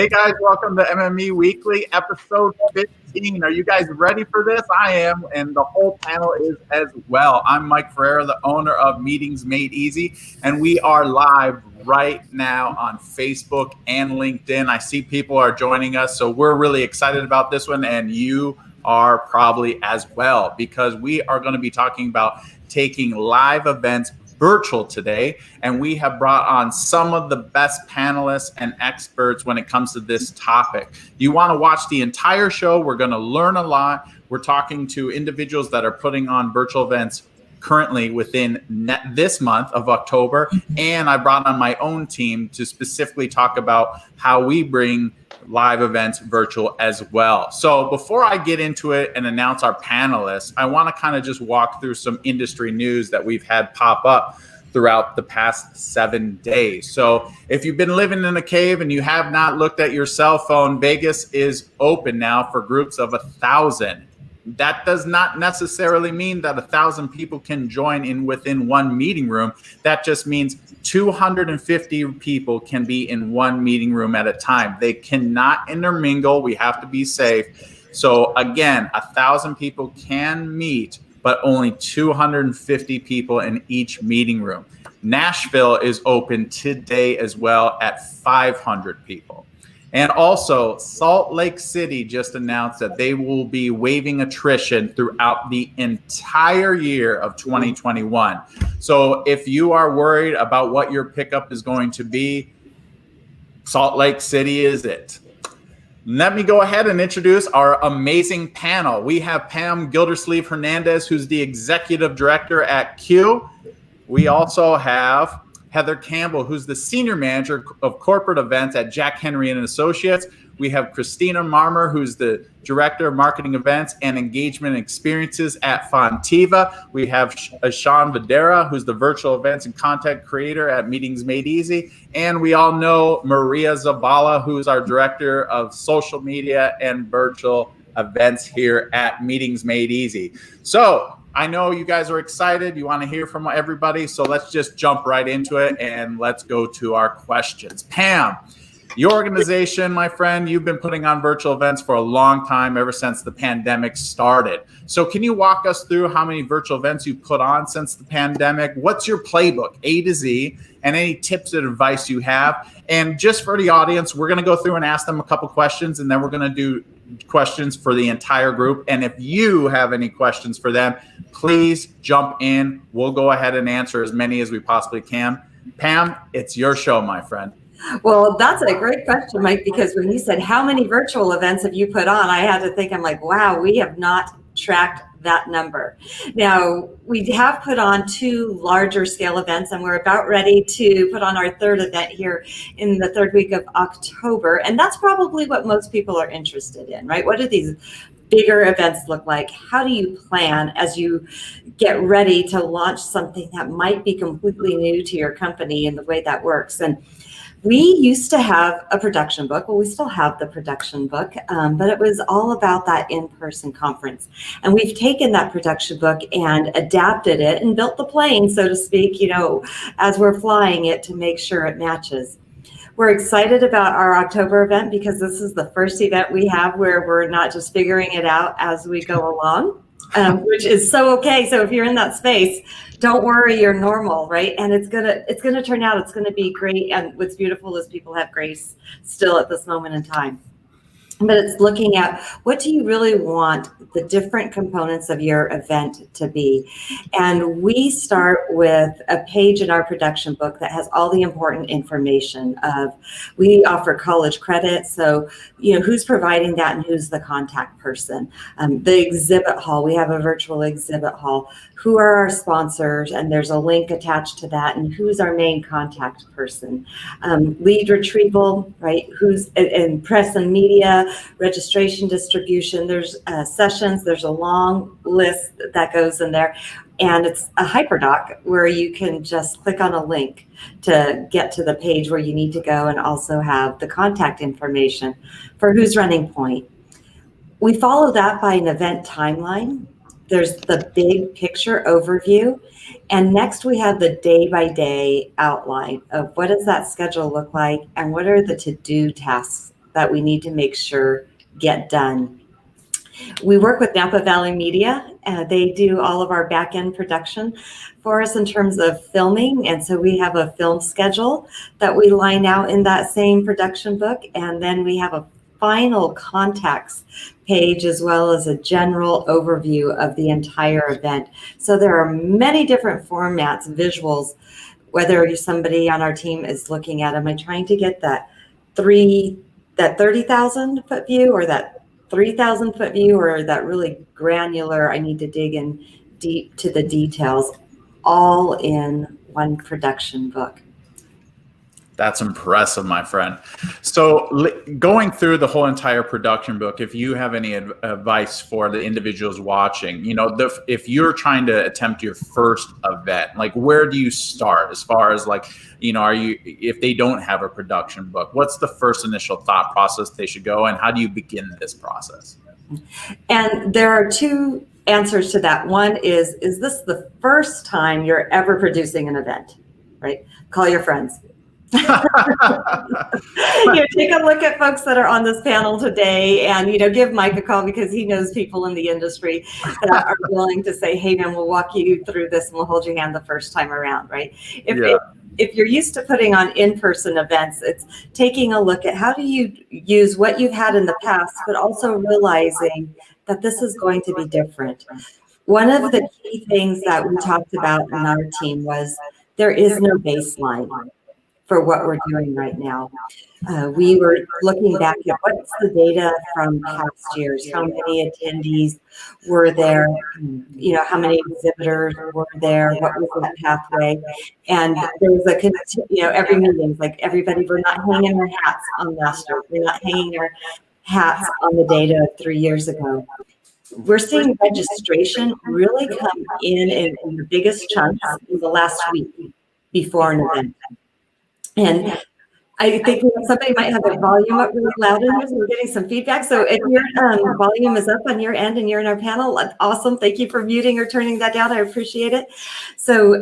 Hey guys, welcome to MME Weekly, episode 15. Are you guys ready for this? I am, and the whole panel is as well. I'm Mike Ferreira, the owner of Meetings Made Easy, and we are live right now on Facebook and LinkedIn. I see people are joining us, so we're really excited about this one, and you are probably as well, because we are going to be talking about taking live events virtual today, and we have brought on some of the best panelists and experts when it comes to this topic. You want to watch the entire show. We're going to learn a lot. We're talking to individuals that are putting on virtual events currently within this month of October, and I brought on my own team to specifically talk about how we bring live events virtual as well. So before I get into it and announce our panelists, I want to kind of just walk through some industry news that we've had pop up throughout the past 7 days. So if you've been living in a cave and you have not looked at your cell phone, Vegas is open now for groups of 1,000. That does not necessarily mean that 1,000 people can join in within one meeting room. That just means 250 people can be in one meeting room at a time. They cannot intermingle. We have to be safe. So again, 1,000 people can meet, but only 250 people in each meeting room. Nashville is open today as well at 500 people. And also, Salt Lake City just announced that they will be waiving attrition throughout the entire year of 2021. So if you are worried about what your pickup is going to be, Salt Lake City is it. Let me go ahead and introduce our amazing panel. We have Pam Gildersleeve Hernandez, who's the executive director at Q. We also have Heather Campbell, who's the senior manager of corporate events at Jack Henry and Associates. We have Christina Marmer, who's the director of marketing events and engagement experiences at Fontiva. We have Sean Videra, who's the virtual events and content creator at Meetings Made Easy. And we all know Maria Zabala, who's our director of social media and virtual events here at Meetings Made Easy. So I know you guys are excited. You want to hear from everybody. So let's just jump right into it and let's go to our questions. Pam, your organization, my friend, you've been putting on virtual events for a long time, ever since the pandemic started. So can you walk us through how many virtual events you've put on since the pandemic? What's your playbook, A to Z, and any tips and advice you have? And just for the audience, we're going to go through and ask them a couple questions, and then we're going to do questions for the entire group. And if you have any questions for them, please jump in. We'll go ahead and answer as many as we possibly can. Pam, it's your show, my friend. Well, that's a great question, Mike, because when you said how many virtual events have you put on, I had to think, I'm like, wow, we have not tracked that number. Now, we have put on 2 larger scale events, and we're about ready to put on our 3rd event here in the 3rd week of October. And that's probably what most people are interested in, right? What do these bigger events look like? How do you plan as you get ready to launch something that might be completely new to your company and the way that works? And we used to have a production book. Well, we still have the production book, but it was all about that in-person conference. And we've taken that production book and adapted it and built the plane, so to speak, as we're flying it to make sure it matches. We're excited about our October event because this is the first event we have where we're not just figuring it out as we go along. Which is so okay. So if you're in that space, don't worry, you're normal, right? And it's gonna turn out, it's gonna be great. And what's beautiful is people have grace still at this moment in time. But it's looking at what do you really want the different components of your event to be. And we start with a page in our production book that has all the important information of, we offer college credit. So, who's providing that and who's the contact person. The exhibit hall, we have a virtual exhibit hall. Who are our sponsors? And there's a link attached to that. And who's our main contact person? Lead retrieval, right? Who's in press and media, registration, distribution, there's sessions, there's a long list that goes in there. And it's a hyperdoc where you can just click on a link to get to the page where you need to go, and also have the contact information for who's running point. We follow that by an event timeline. There's the big picture overview. And next we have the day-by-day outline of what does that schedule look like and what are the to-do tasks that we need to make sure get done. We work with Napa Valley Media. They do all of our back-end production for us in terms of filming. And so we have a film schedule that we line out in that same production book. And then we have a final contacts page as well as a general overview of the entire event. So there are many different formats, visuals, whether somebody on our team is looking at, am I trying to get that 30,000 foot view or that 3,000 foot view or that really granular, I need to dig in deep to the details, all in one production book. That's impressive, my friend. So going through the whole entire production book, if you have any advice for the individuals watching, if you're trying to attempt your first event, like where do you start as far as like, if they don't have a production book, what's the first initial thought process they should go and how do you begin this process? And there are two answers to that. One is this the first time you're ever producing an event, right? Call your friends. Take a look at folks that are on this panel today and, give Mike a call because he knows people in the industry that are willing to say, hey, man, we'll walk you through this and we'll hold your hand the first time around, right? If you're used to putting on in-person events, it's taking a look at how do you use what you've had in the past, but also realizing that this is going to be different. One of the key things that we talked about in our team was there is no baseline for what we're doing right now. We were looking back at what's the data from past years, how many attendees were there, how many exhibitors were there, what was that pathway, and there was every meeting, like everybody, we're not hanging our hats on last year, we're not hanging our hats on the data of 3 years ago. We're seeing registration really come in the biggest chunks in the last week before an event. And I think somebody might have their volume up really loud in here, so we're getting some feedback. So if your volume is up on your end and you're in our panel, awesome. Thank you for muting or turning that down. I appreciate it. So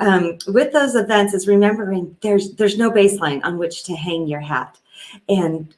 with those events is remembering there's no baseline on which to hang your hat. And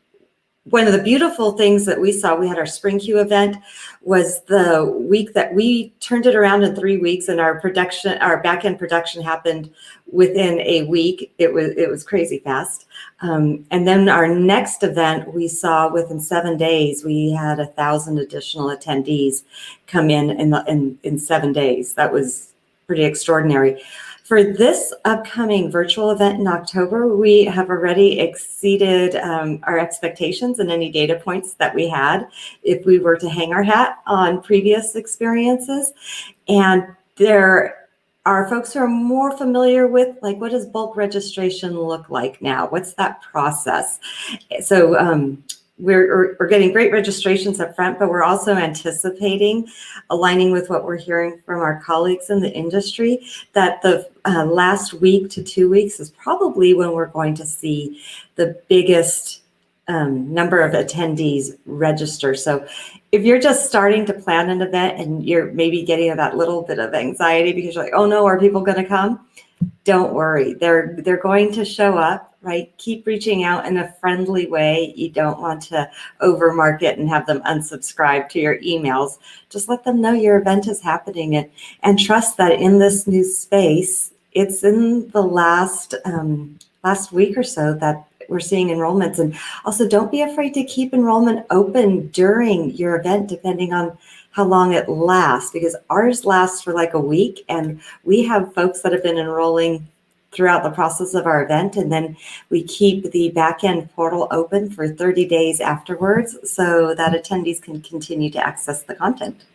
one of the beautiful things that we saw, we had our Spring Q event, was the week that we turned it around in 3 weeks, and our back-end production happened within a week. It was crazy fast. And then our next event we saw within 7 days, we had 1,000 additional attendees come in 7 days. That was pretty extraordinary. For this upcoming virtual event in October, we have already exceeded our expectations and any data points that we had if we were to hang our hat on previous experiences. And there are folks who are more familiar with, like, what does bulk registration look like now? What's that process? So we're getting great registrations up front, but we're also anticipating, aligning with what we're hearing from our colleagues in the industry, that the last week to 2 weeks is probably when we're going to see the biggest number of attendees register. So if you're just starting to plan an event and you're maybe getting that little bit of anxiety because you're like, oh no, are people going to come? Don't worry, they're going to show up, right? Keep reaching out in a friendly way. You don't want to overmarket and have them unsubscribe to your emails. Just let them know your event is happening and trust that in this new space, it's in the last week or so that we're seeing enrollments. And also don't be afraid to keep enrollment open during your event, depending on how long it lasts, because ours lasts for like a week, and we have folks that have been enrolling throughout the process of our event, and then we keep the back-end portal open for 30 days afterwards so that attendees can continue to access the content.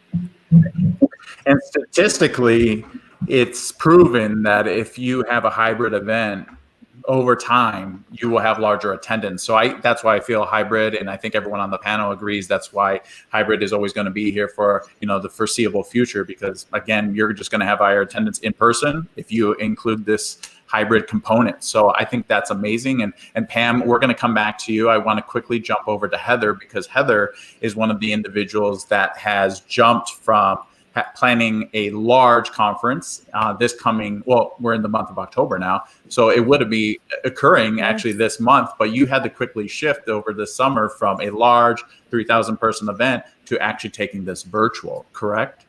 And statistically, it's proven that if you have a hybrid event, over time, you will have larger attendance. So that's why I feel hybrid, and I think everyone on the panel agrees that's why hybrid is always going to be here for the foreseeable future, because again, you're just going to have higher attendance in person if you include this hybrid component. So I think that's amazing. And Pam, we're going to come back to you. I want to quickly jump over to Heather, because Heather is one of the individuals that has jumped from planning a large conference this coming, well, we're in the month of October now, so it would be occurring actually this month, but you had to quickly shift over the summer from a large 3,000 person event to actually taking this virtual, correct?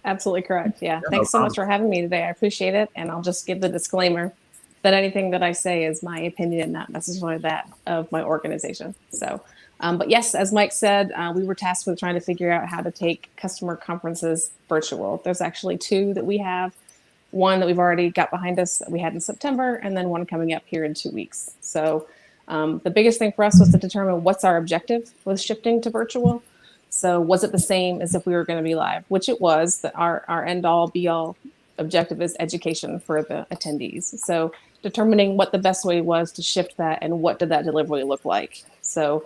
Absolutely correct. Yeah. Yeah, Thanks no so much for having me today. I appreciate it. And I'll just give the disclaimer that anything that I say is my opinion, not necessarily that of my organization. So, but yes, as Mike said, we were tasked with trying to figure out how to take customer conferences virtual. There's actually two that we have. One that we've already got behind us that we had in September, and then one coming up here in 2 weeks. So the biggest thing for us was to determine what's our objective with shifting to virtual. So was it the same as if we were going to be live, which it was. That our end all be all objective is education for the attendees. So determining what the best way was to shift that and what did that delivery look like. So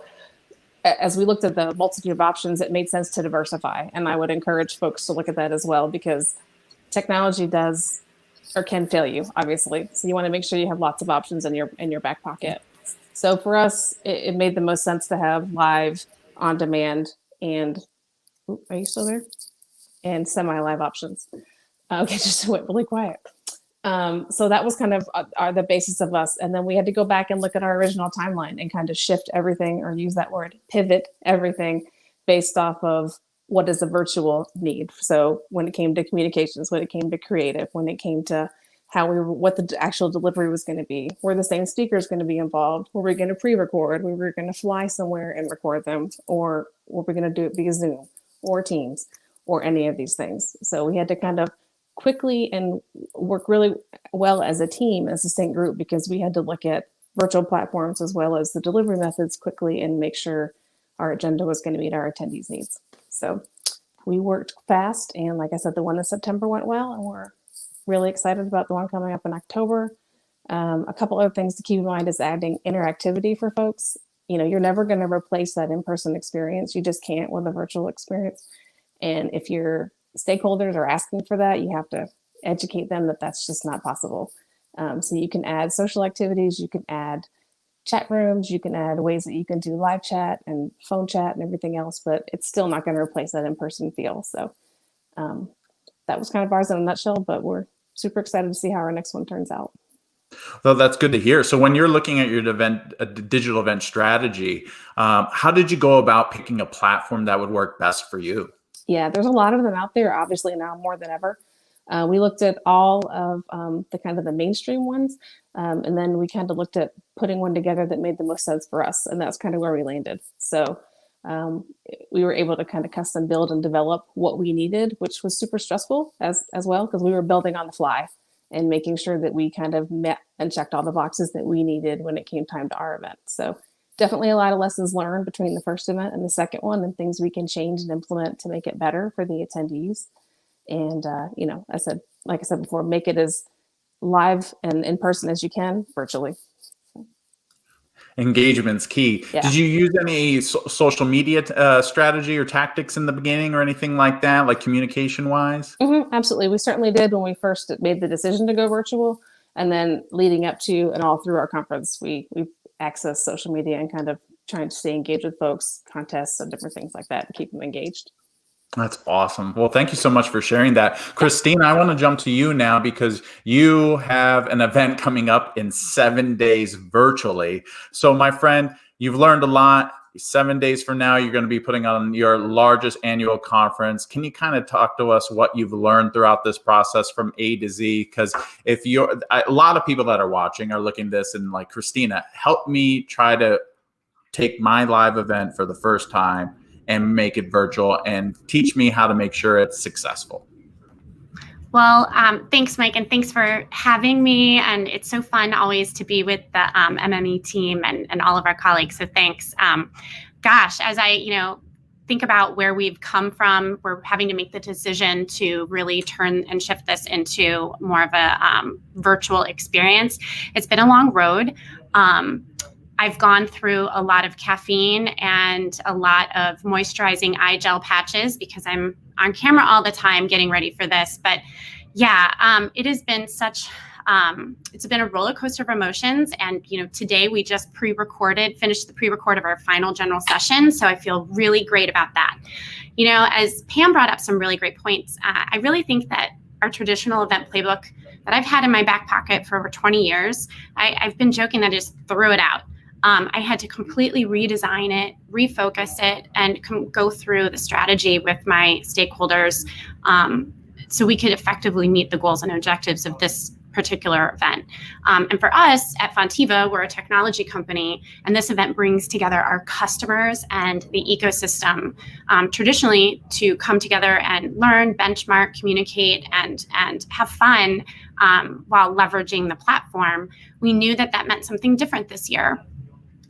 as we looked at the multitude of options, it made sense to diversify. And I would encourage folks to look at that as well, because technology does or can fail you, obviously. So you want to make sure you have lots of options in your back pocket. So for us, it made the most sense to have live, on demand, and are you still there? And semi-live options. Okay, just went really quiet. So that was kind of the basis of us. And then we had to go back and look at our original timeline and kind of shift everything, or use that word, pivot everything based off of what does a virtual need. So when it came to communications, when it came to creative, when it came to what the actual delivery was going to be, were the same speakers going to be involved? Were we going to pre-record? Were we going to fly somewhere and record them? Or were we going to do it via Zoom or Teams or any of these things? So we had to kind of quickly and work really well as a team, as a distinct group, because we had to look at virtual platforms as well as the delivery methods quickly and make sure our agenda was going to meet our attendees' needs. So we worked fast, and like I said, the one in September went well, and we're really excited about the one coming up in October. A couple other things to keep in mind is adding interactivity for folks. You're never going to replace that in-person experience. You just can't with a virtual experience. And if your stakeholders are asking for that, you have to educate them that that's just not possible. So you can add social activities, you can add chat rooms, you can add ways that you can do live chat and phone chat and everything else, but it's still not going to replace that in-person feel. So that was kind of ours in a nutshell, but we're super excited to see how our next one turns out. Well, that's good to hear. So when you're looking at your digital event strategy, how did you go about picking a platform that would work best for you? Yeah, there's a lot of them out there, obviously now more than ever. We looked at all of the kind of the mainstream ones, and then we kind of looked at putting one together that made the most sense for us, and that's kind of where we landed. So we were able to kind of custom build and develop what we needed, which was super stressful as well, because we were building on the fly and making sure that we kind of met and checked all the boxes that we needed when it came time to our event. So definitely a lot of lessons learned between the first event and the second one, and things we can change and implement to make it better for the attendees. And, like I said before, make it as live and in person as you can virtually. Engagement's key. Yeah. Did you use any social media strategy or tactics in the beginning or anything like that, like communication wise? Mm-hmm, absolutely. We certainly did when we first made the decision to go virtual, and then leading up to and all through our conference, we accessed social media and kind of trying to stay engaged with folks, contests and different things like that, and keep them engaged. That's awesome. Well, thank you so much for sharing that. Christine, I want to jump to you now because you have an event coming up in 7 days virtually. So my friend, you've learned a lot. 7 days from now, you're going to be putting on your largest annual conference. Can you kind of talk to us what you've learned throughout this process from A to Z? Because a lot of people that are watching are looking at this and like, Christina, help me try to take my live event for the first time and make it virtual, and teach me how to make sure it's successful. Well, thanks, Mike, and thanks for having me. And it's so fun always to be with the MME team and all of our colleagues. So thanks. Gosh, as I think about where we've come from, we're having to make the decision to really turn and shift this into more of a virtual experience. It's been a long road. I've gone through a lot of caffeine and a lot of moisturizing eye gel patches because I'm on camera all the time getting ready for this. But yeah, it has been it's been a roller coaster of emotions. And, today we just finished the pre-record of our final general session. So I feel really great about that. as Pam brought up some really great points, I really think that our traditional event playbook that I've had in my back pocket for over 20 years, I've been joking that I just threw it out. I had to completely redesign it, refocus it, and go through the strategy with my stakeholders so we could effectively meet the goals and objectives of this particular event. And for us at Fontiva, we're a technology company, and this event brings together our customers and the ecosystem traditionally to come together and learn, benchmark, communicate, and have fun while leveraging the platform. We knew that meant something different this year.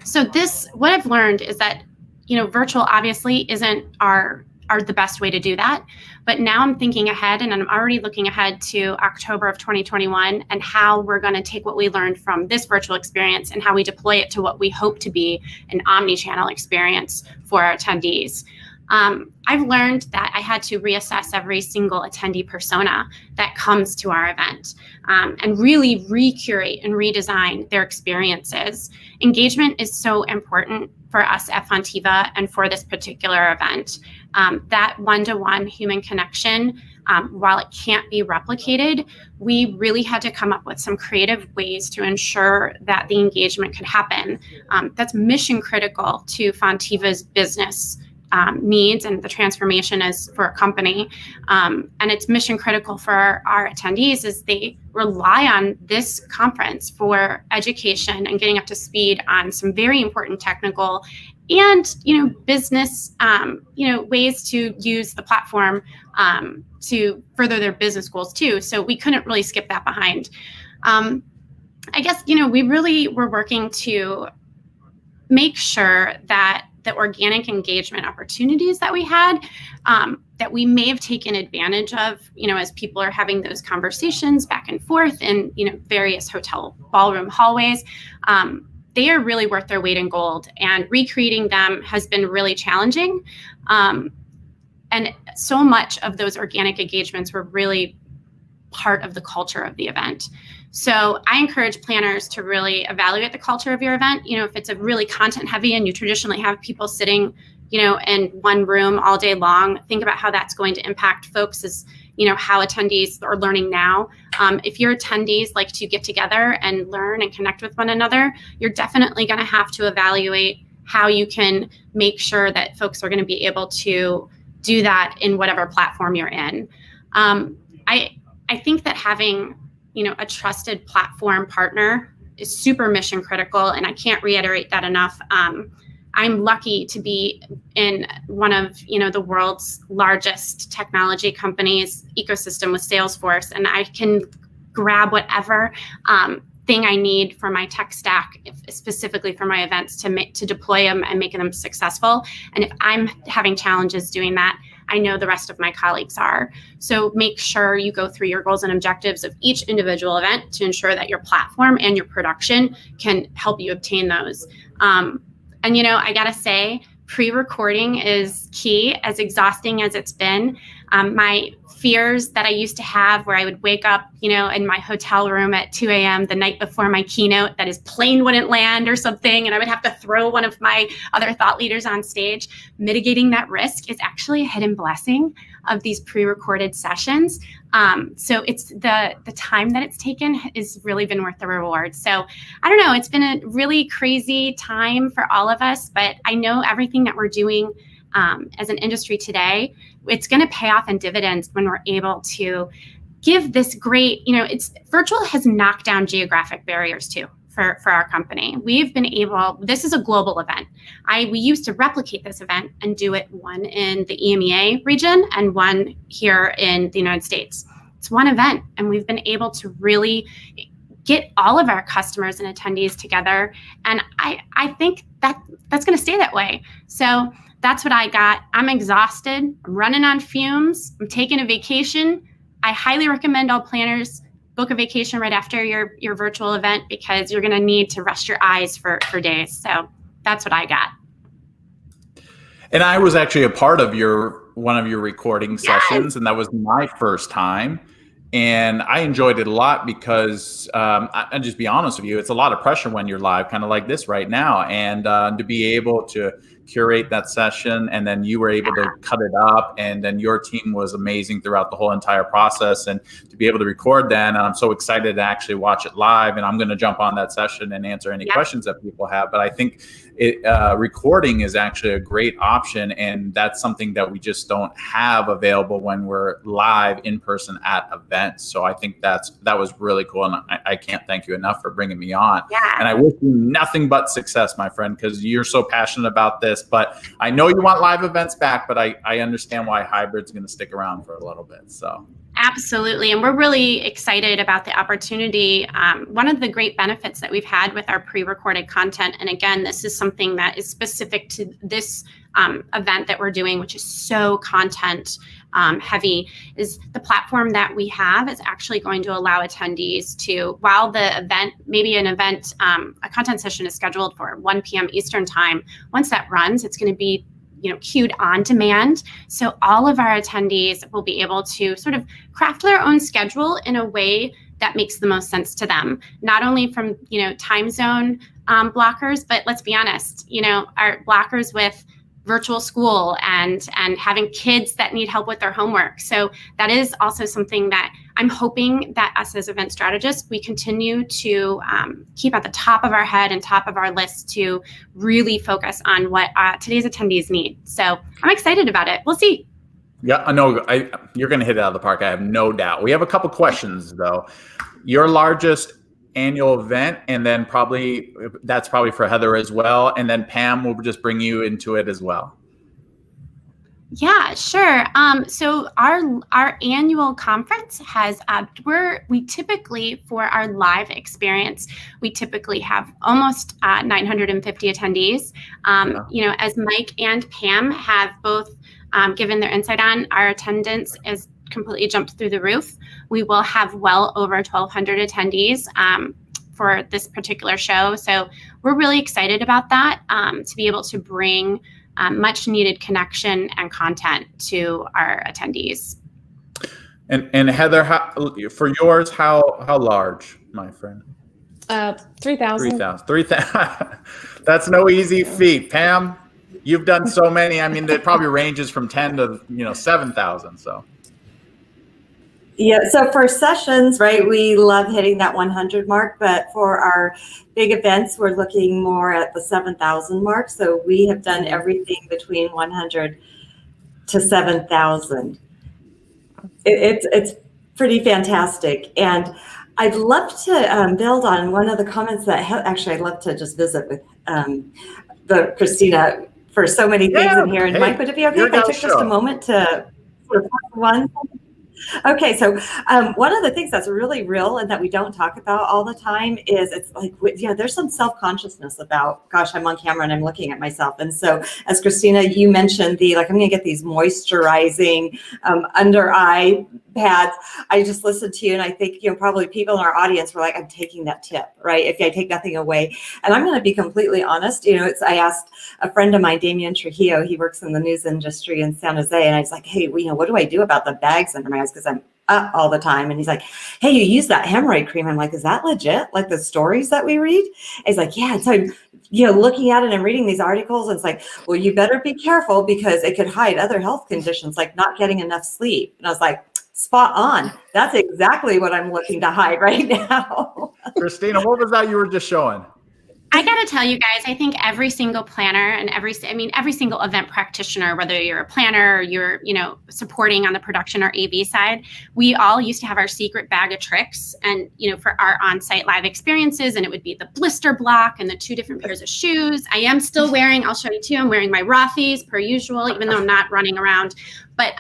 So what I've learned is that, virtual obviously isn't the best way to do that. But now I'm thinking ahead, and I'm already looking ahead to October of 2021 and how we're going to take what we learned from this virtual experience and how we deploy it to what we hope to be an omni-channel experience for our attendees. I've learned that I had to reassess every single attendee persona that comes to our event and really recurate and redesign their experiences. Engagement is so important for us at Fontiva and for this particular event. That one-to-one human connection, while it can't be replicated, we really had to come up with some creative ways to ensure that the engagement could happen. That's mission critical to Fontiva's business needs and the transformation as for a company. And it's mission critical for our attendees as they rely on this conference for education and getting up to speed on some very important technical and, business, ways to use the platform to further their business goals too. So we couldn't really skip that behind. I guess, we really were working to make sure that the organic engagement opportunities that we had, that we may have taken advantage of, as people are having those conversations back and forth in, various hotel ballroom hallways, they are really worth their weight in gold, and recreating them has been really challenging. And so much of those organic engagements were really part of the culture of the event. So I encourage planners to really evaluate the culture of your event. If it's a really content heavy and you traditionally have people sitting, in one room all day long, think about how that's going to impact folks as, how attendees are learning now. If your attendees like to get together and learn and connect with one another, you're definitely going to have to evaluate how you can make sure that folks are going to be able to do that in whatever platform you're in. I think that having a trusted platform partner is super mission critical, and I can't reiterate that enough. I'm lucky to be in one of the world's largest technology companies ecosystem with Salesforce, and I can grab whatever thing I need for my tech stack, specifically for my events, to deploy them and make them successful. And if I'm having challenges doing that, I know the rest of my colleagues are. So make sure you go through your goals and objectives of each individual event to ensure that your platform and your production can help you obtain those. And I gotta say, pre-recording is key, as exhausting as it's been. My fears that I used to have, where I would wake up, in my hotel room at 2 a.m. the night before my keynote, that his plane wouldn't land or something, and I would have to throw one of my other thought leaders on stage. Mitigating that risk is actually a hidden blessing of these pre-recorded sessions. So it's the time that it's taken has really been worth the reward. So I don't know, it's been a really crazy time for all of us, but I know everything that we're doing as an industry today, it's going to pay off in dividends when we're able to give this great, virtual has knocked down geographic barriers too for our company. We've been able, this is a global event. We used to replicate this event and do it one in the EMEA region and one here in the United States. It's one event, and we've been able to really get all of our customers and attendees together. And I think that's going to stay that way. So that's what I got. I'm exhausted. I'm running on fumes. I'm taking a vacation. I highly recommend all planners book a vacation right after your virtual event, because you're going to need to rest your eyes for days. So that's what I got. And I was actually a part of one of your recording sessions, and that was my first time. And I enjoyed it a lot because, I'll just be honest with you, it's a lot of pressure when you're live, kind of like this right now. And to be able to curate that session, and then you were able to cut it up, and then your team was amazing throughout the whole entire process. And to be able to record that, and I'm so excited to actually watch it live, and I'm going to jump on that session and answer any questions that people have. But I think recording is actually a great option, and that's something that we just don't have available when we're live in person at events. So I think that was really cool, and I can't thank you enough for bringing me on. And I wish you nothing but success, my friend, because you're so passionate about this. But I know you want live events back, but I understand why hybrid's going to stick around for a little bit. So absolutely. And we're really excited about the opportunity. One of the great benefits that we've had with our pre-recorded content, and again, this is something that is specific to this event that we're doing, which is so content heavy, is the platform that we have is actually going to allow attendees to, while the event, maybe an event, a content session is scheduled for 1 p.m. Eastern time, once that runs, it's going to be queued on demand. So all of our attendees will be able to sort of craft their own schedule in a way that makes the most sense to them, not only from, time zone blockers, but let's be honest, our blockers with virtual school and having kids that need help with their homework. So that is also something that I'm hoping that us as event strategists, we continue to keep at the top of our head and top of our list to really focus on what today's attendees need. So I'm excited about it. We'll see. Yeah, I know you're going to hit it out of the park. I have no doubt. We have a couple questions though. Your largest annual event, and then that's probably for Heather as well, and then Pam will just bring you into it as well. Yeah, sure. So our annual conference has we typically, for our live experience, we typically have almost 950 attendees. As Mike and Pam have both given their insight on, our attendance is completely jumped through the roof. We will have well over 1,200 attendees for this particular show. So we're really excited about that, to be able to bring much needed connection and content to our attendees. And Heather, for yours, how large, my friend? 3,000. 3,000. That's no easy feat. Pam, you've done so many. I mean, it probably ranges from 10 to 7,000. So. Yeah, so for sessions, right, we love hitting that 100 mark, but for our big events, we're looking more at the 7,000 mark. So we have done everything between 100 to 7,000. It's pretty fantastic. And I'd love to build on one of the comments that actually I'd love to just visit with Christina for so many things in here. And Mike, would it be okay if I took just a moment to sort of one? Okay, so one of the things that's really real and that we don't talk about all the time is it's like, there's some self-consciousness about, gosh, I'm on camera and I'm looking at myself. And so as Christina, you mentioned I'm going to get these moisturizing under eye pads. I just listened to you and I think, probably people in our audience were like, I'm taking that tip, right? If I take nothing away. And I'm going to be completely honest, I asked a friend of mine, Damian Trujillo, he works in the news industry in San Jose. And I was like, hey, what do I do about the bags under my eyes? Because I'm up all the time. And he's like, hey, you use that hemorrhoid cream. I'm like, is that legit? Like the stories that we read? And he's like, yeah. And so I'm, looking at it and reading these articles. And it's like, well, you better be careful because it could hide other health conditions like not getting enough sleep. And I was like, spot on. That's exactly what I'm looking to hide right now. Christina, what was that you were just showing? I got to tell you guys, I think every single planner and every single event practitioner, whether you're a planner or you're, supporting on the production or AV side, we all used to have our secret bag of tricks and, for our on-site live experiences, and it would be the blister block and the 2 different pairs of shoes. I am still wearing, I'll show you too, I'm wearing my Rothy's per usual, even though I'm not running around. But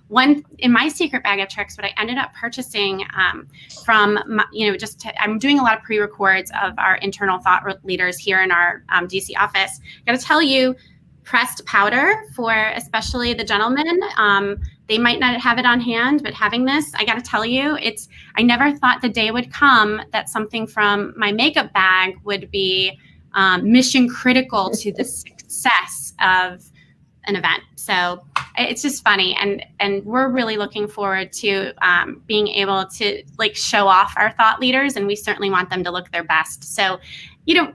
one in my secret bag of tricks, what I ended up purchasing from, I'm doing a lot of pre-records of our internal thought leaders here in our DC office. I got to tell you, pressed powder for especially the gentlemen. They might not have it on hand, but having this, I got to tell you, I never thought the day would come that something from my makeup bag would be mission critical to the success of an event. So it's just funny. And we're really looking forward to being able to like show off our thought leaders, and we certainly want them to look their best. So,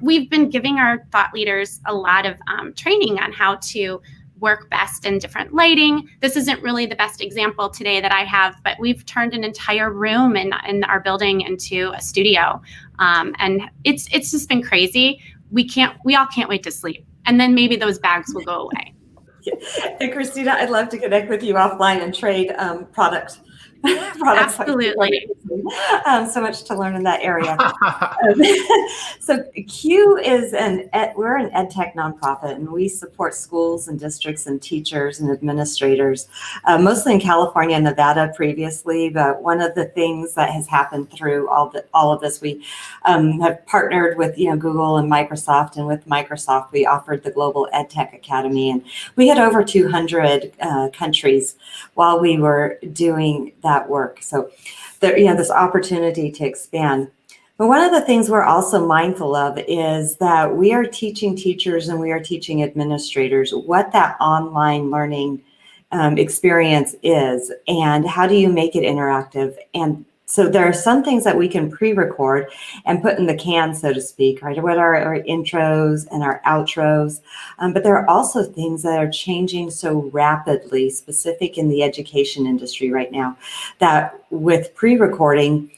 we've been giving our thought leaders a lot of training on how to work best in different lighting. This isn't really the best example today that I have, but we've turned an entire room in our building into a studio. And it's just been crazy. We all can't wait to sleep. And then maybe those bags will go away. And Christina, I'd love to connect with you offline and trade products. Absolutely. So much to learn in that area. So Q is we're an ed tech nonprofit, and we support schools and districts and teachers and administrators, mostly in California and Nevada previously. But one of the things that has happened through all of this, we have partnered with Google and Microsoft, and with Microsoft we offered the Global Ed Tech Academy, and we had over 200 countries while we were doing that work. So there, this opportunity to expand. But one of the things we're also mindful of is that we are teaching teachers and we are teaching administrators what that online learning experience is, and how do you make it interactive. And so there are some things that we can pre-record and put in the can, so to speak, right? What are our intros and our outros? But there are also things that are changing so rapidly, specific in the education industry right now, that with pre-recording,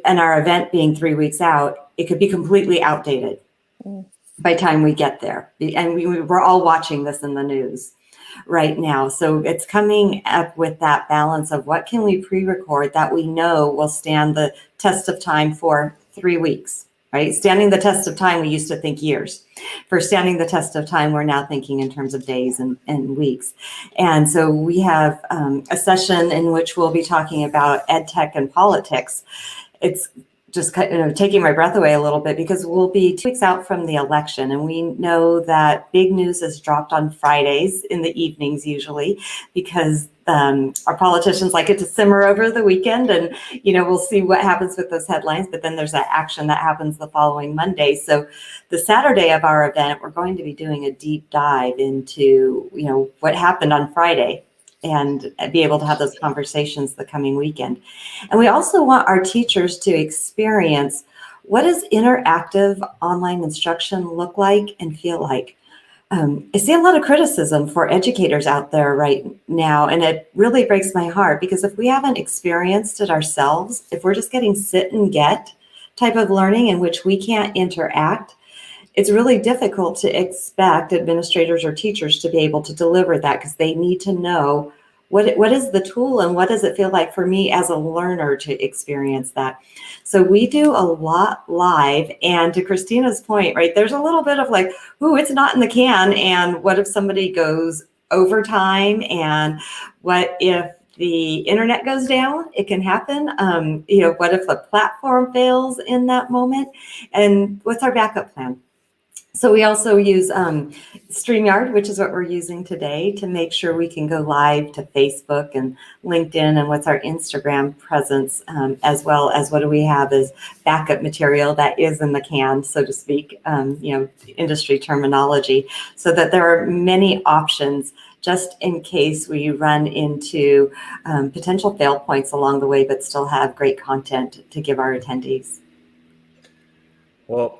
and our event being 3 weeks out, it could be completely outdated by the time we get there. And we're all watching this in the news right now. So it's coming up with that balance of what can we pre-record that we know will stand the test of time for 3 weeks, right? Standing the test of time, we used to think years. For standing the test of time, we're now thinking in terms of days and weeks. And so we have a session in which we'll be talking about ed tech and politics. It's just taking my breath away a little bit, because we'll be 2 weeks out from the election, and we know that big news is dropped on Fridays in the evenings usually, because our politicians like it to simmer over the weekend, and we'll see what happens with those headlines, but then there's that action that happens the following Monday. So the Saturday of our event, we're going to be doing a deep dive into what happened on Friday, and be able to have those conversations the coming weekend. And we also want our teachers to experience what does interactive online instruction look like and feel like. I see a lot of criticism for educators out there right now, and it really breaks my heart, because if we haven't experienced it ourselves, if we're just getting sit and get type of learning in which we can't interact, it's really difficult to expect administrators or teachers to be able to deliver that, because they need to know what is the tool and what does it feel like for me as a learner to experience that. So we do a lot live, and to Christina's point, right, there's a little bit of like, ooh, it's not in the can, and what if somebody goes overtime, and what if the internet goes down? It can happen. What if the platform fails in that moment? And what's our backup plan? So we also use StreamYard, which is what we're using today, to make sure we can go live to Facebook and LinkedIn, and what's our Instagram presence, as well as what do we have as backup material that is in the can, so to speak, industry terminology, so that there are many options just in case we run into potential fail points along the way, but still have great content to give our attendees. Well,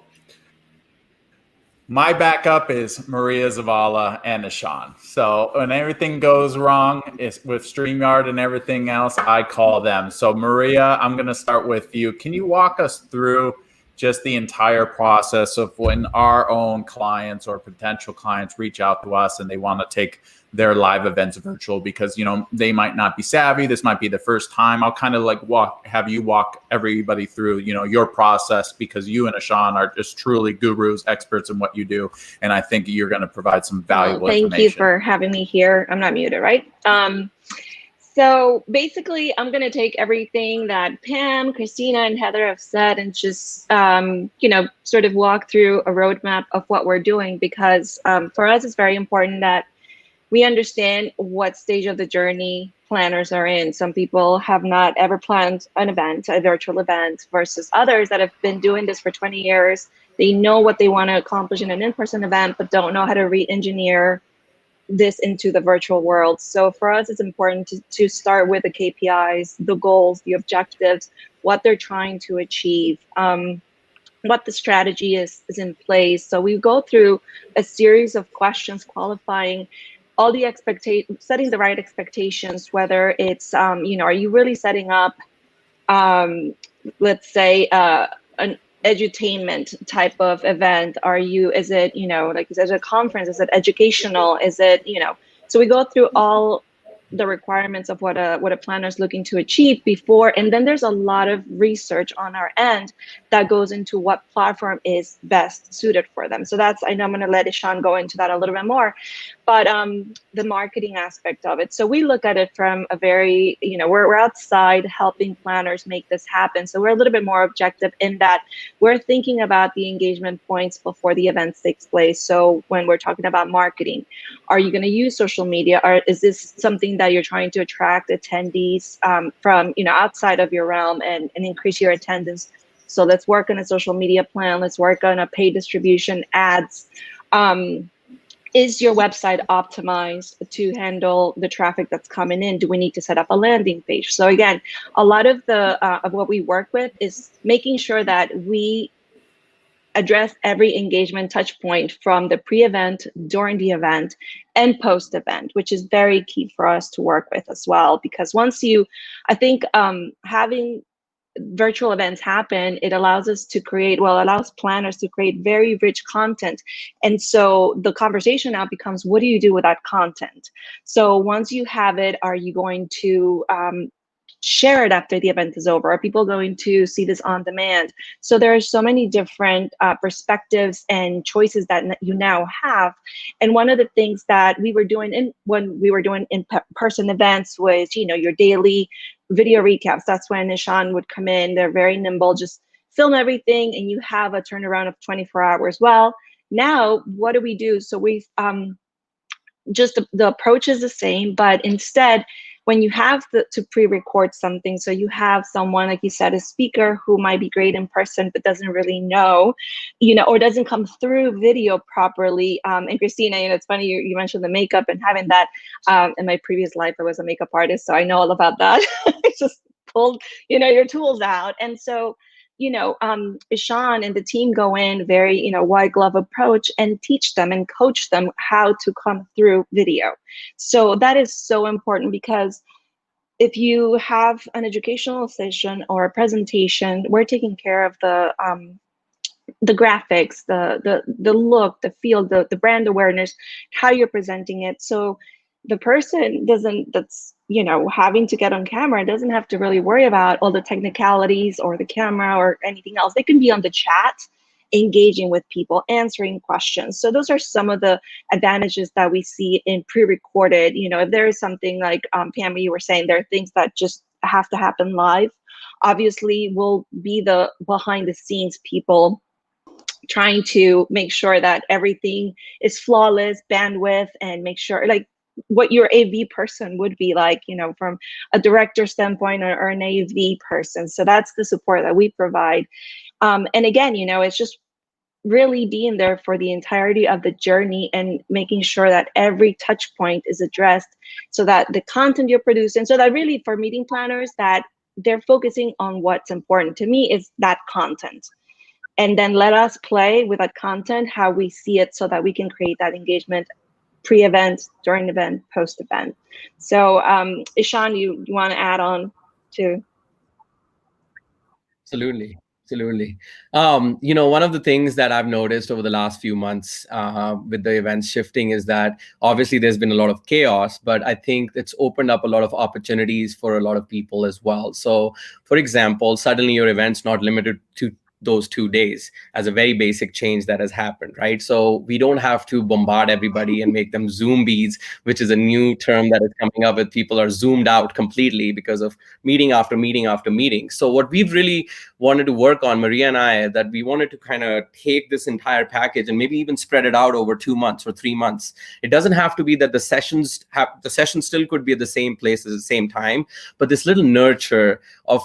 my backup is Maria Zavala and Ashan. So when everything goes wrong with StreamYard and everything else, I call them. So Maria, I'm going to start with you. Can you walk us through just the entire process of when our own clients or potential clients reach out to us and they want to take their live events virtual, because they might not be savvy, this might be the first time. I'll kind of like have you walk everybody through your process, because you and Ashan are just truly gurus, experts in what you do, and I think you're going to provide some valuable information. Thank you for having me here. I'm not muted, right? So basically, I'm going to take everything that Pam, Christina, and Heather have said and just, sort of walk through a roadmap of what we're doing, because for us, it's very important that we understand what stage of the journey planners are in. Some people have not ever planned an event, a virtual event, versus others that have been doing this for 20 years. They know what they want to accomplish in an in-person event, but don't know how to re-engineer this into the virtual world. So for us, it's important to start with the KPIs, the goals, the objectives, what they're trying to achieve, what the strategy is in place. So we go through a series of questions qualifying all the setting the right expectations, whether it's, you know, are you really setting up, let's say, an edutainment type of event? Is it, you know, like, is it a conference? Is it educational? Is it, you know, so we go through all the requirements of what a planner is looking to achieve before, and then there's a lot of research on our end that goes into what platform is best suited for them. So that's, I know I'm going to let Ishan go into that a little bit more, but the marketing aspect of it. So we look at it from a very, you know, we're outside helping planners make this happen. So we're a little bit more objective in that we're thinking about the engagement points before the event takes place. So when we're talking about marketing, are you going to use social media? Or is this something that you're trying to attract attendees from, you know, outside of your realm and increase your attendance? So let's work on a social media plan. Let's work on a paid distribution, ads. Is your website optimized to handle the traffic that's coming in? Do we need to set up a landing page? So again, a lot of of what we work with is making sure that we address every engagement touch point from the pre-event, during the event, and post-event, which is very key for us to work with as well. Because once I think having virtual events happen, it allows us to create, well, it allows planners to create very rich content. And so the conversation now becomes, what do you do with that content? So once you have it, are you going to share it after the event is over? Are people going to see this on demand? So there are so many different perspectives and choices that you now have. And one of the things that we were doing when we were doing in-person events was, you know, your daily video recaps. That's when Nishan would come in. They're very nimble, just film everything, and you have a turnaround of 24 hours. Well, now what do we do? So we've just the approach is the same, but instead, when you have to pre-record something, so you have someone, like you said, a speaker who might be great in person but doesn't really know, you know, or doesn't come through video properly. And Christina, you know, it's funny you mentioned the makeup and having that. In my previous life, I was a makeup artist, so I know all about that. I just pulled, you know, your tools out, and so, you know, Ishan and the team go in very, you know, white glove approach and teach them and coach them how to come through video. So that is so important, because if you have an educational session or a presentation, we're taking care of the graphics, the look, the feel, the brand awareness, how you're presenting it. So the person that's, you know, having to get on camera doesn't have to really worry about all the technicalities or the camera or anything else. They can be on the chat, engaging with people, answering questions. So those are some of the advantages that we see in pre-recorded. You know, if there is something like Pam, you were saying, there are things that just have to happen live. Obviously, we'll be the behind the scenes people trying to make sure that everything is flawless, bandwidth, and make sure, like, what your AV person would be like, you know, from a director standpoint or an AV person. So that's the support that we provide. And again, you know, it's just really being there for the entirety of the journey and making sure that every touch point is addressed, so that the content you're producing, so that really for meeting planners, that they're focusing on what's important to me is that content. And then let us play with that content, how we see it, so that we can create that engagement pre-event, during event, post-event. So Ishan, you want to add on to? Absolutely. You know, one of the things that I've noticed over the last few months with the events shifting is that obviously there's been a lot of chaos, but I think it's opened up a lot of opportunities for a lot of people as well. So, for example, suddenly your event's not limited to those 2 days, as a very basic change that has happened, right? So we don't have to bombard everybody and make them zombies, which is a new term that is coming up with people are zoomed out completely because of meeting after meeting after meeting. So what we've really wanted to work on, Maria and I, that we wanted to kind of take this entire package and maybe even spread it out over 2 months or 3 months. It doesn't have to be that the sessions still could be at the same place at the same time, but this little nurture of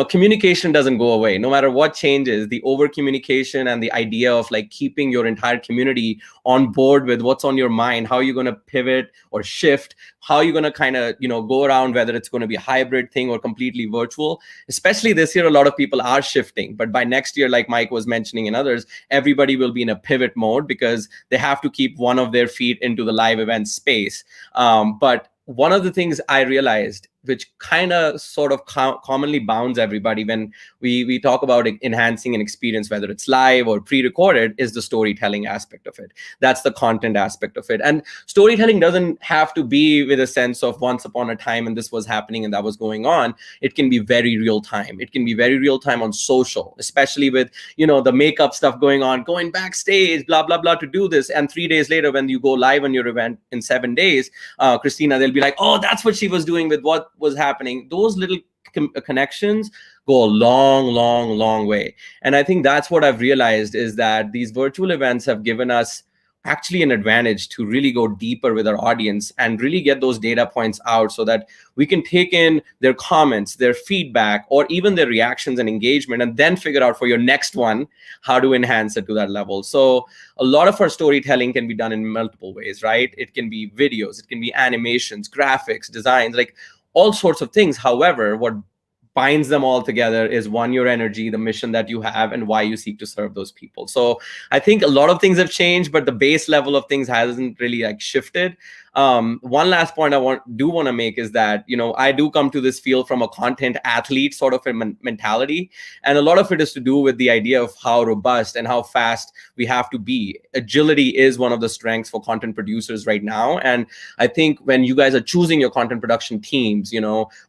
communication doesn't go away. No matter what changes, the over communication and the idea of like keeping your entire community on board with what's on your mind, how you're going to pivot or shift, how you're going to kind of, go around, whether it's going to be a hybrid thing or completely virtual. Especially this year, a lot of people are shifting, but by next year, like Mike was mentioning and others, everybody will be in a pivot mode because they have to keep one of their feet into the live event space. But one of the things I realized, which kind of sort of commonly bounds everybody when we talk about enhancing an experience, whether it's live or pre-recorded, is the storytelling aspect of it. That's the content aspect of it. And storytelling doesn't have to be with a sense of once upon a time and this was happening and that was going on. It can be very real time. It can be very real time on social, especially with, the makeup stuff going on, going backstage, blah, blah, blah, to do this. And 3 days later, when you go live on your event in 7 days, Christina, they'll be like, oh, that's what she was doing with what was happening. Those little connections go a long way. And I think that's what I've realized is that these virtual events have given us actually an advantage to really go deeper with our audience and really get those data points out so that we can take in their comments, their feedback, or even their reactions and engagement, and then figure out for your next one how to enhance it to that level. So a lot of our storytelling can be done in multiple ways, right? It can be videos, it can be animations, graphics, designs, like all sorts of things. However, what binds them all together is one, your energy, the mission that you have, and why you seek to serve those people. So I think a lot of things have changed, but the base level of things hasn't really like shifted. One last point I want to make is that, I do come to this field from a content athlete sort of a mentality. And a lot of it is to do with the idea of how robust and how fast we have to be. Agility is one of the strengths for content producers right now. And I think when you guys are choosing your content production teams,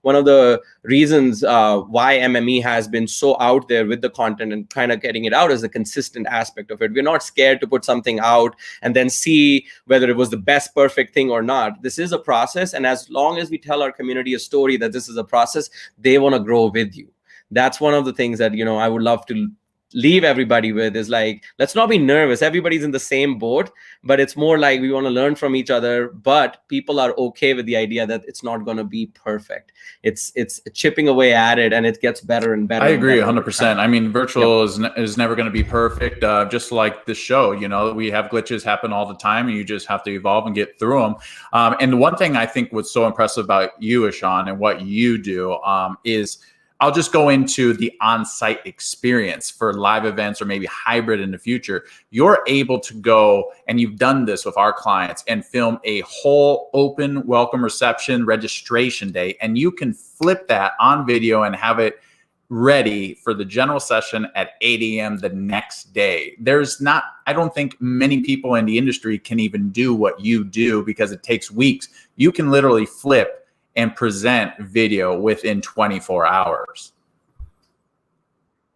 one of the reasons why MME has been so out there with the content and kind of getting it out is the consistent aspect of it. We're not scared to put something out and then see whether it was the best perfect thing or not. This is a process. And as long as we tell our community a story that this is a process, they want to grow with you. That's one of the things that, I would love to leave everybody with is like, let's not be nervous. Everybody's in the same boat, but it's more like we want to learn from each other, but people are okay with the idea that it's not going to be perfect. It's chipping away at it and it gets better and better. I agree 100%. I mean, virtual is never going to be perfect. Just like the show, we have glitches happen all the time and you just have to evolve and get through them. And the one thing I think was so impressive about you, Ishan, and what you do is I'll just go into the on-site experience for live events or maybe hybrid in the future. You're able to go, and you've done this with our clients, and film a whole open welcome reception registration day. And you can flip that on video and have it ready for the general session at 8 a.m. the next day. I don't think many people in the industry can even do what you do because it takes weeks. You can literally flip and present video within 24 hours.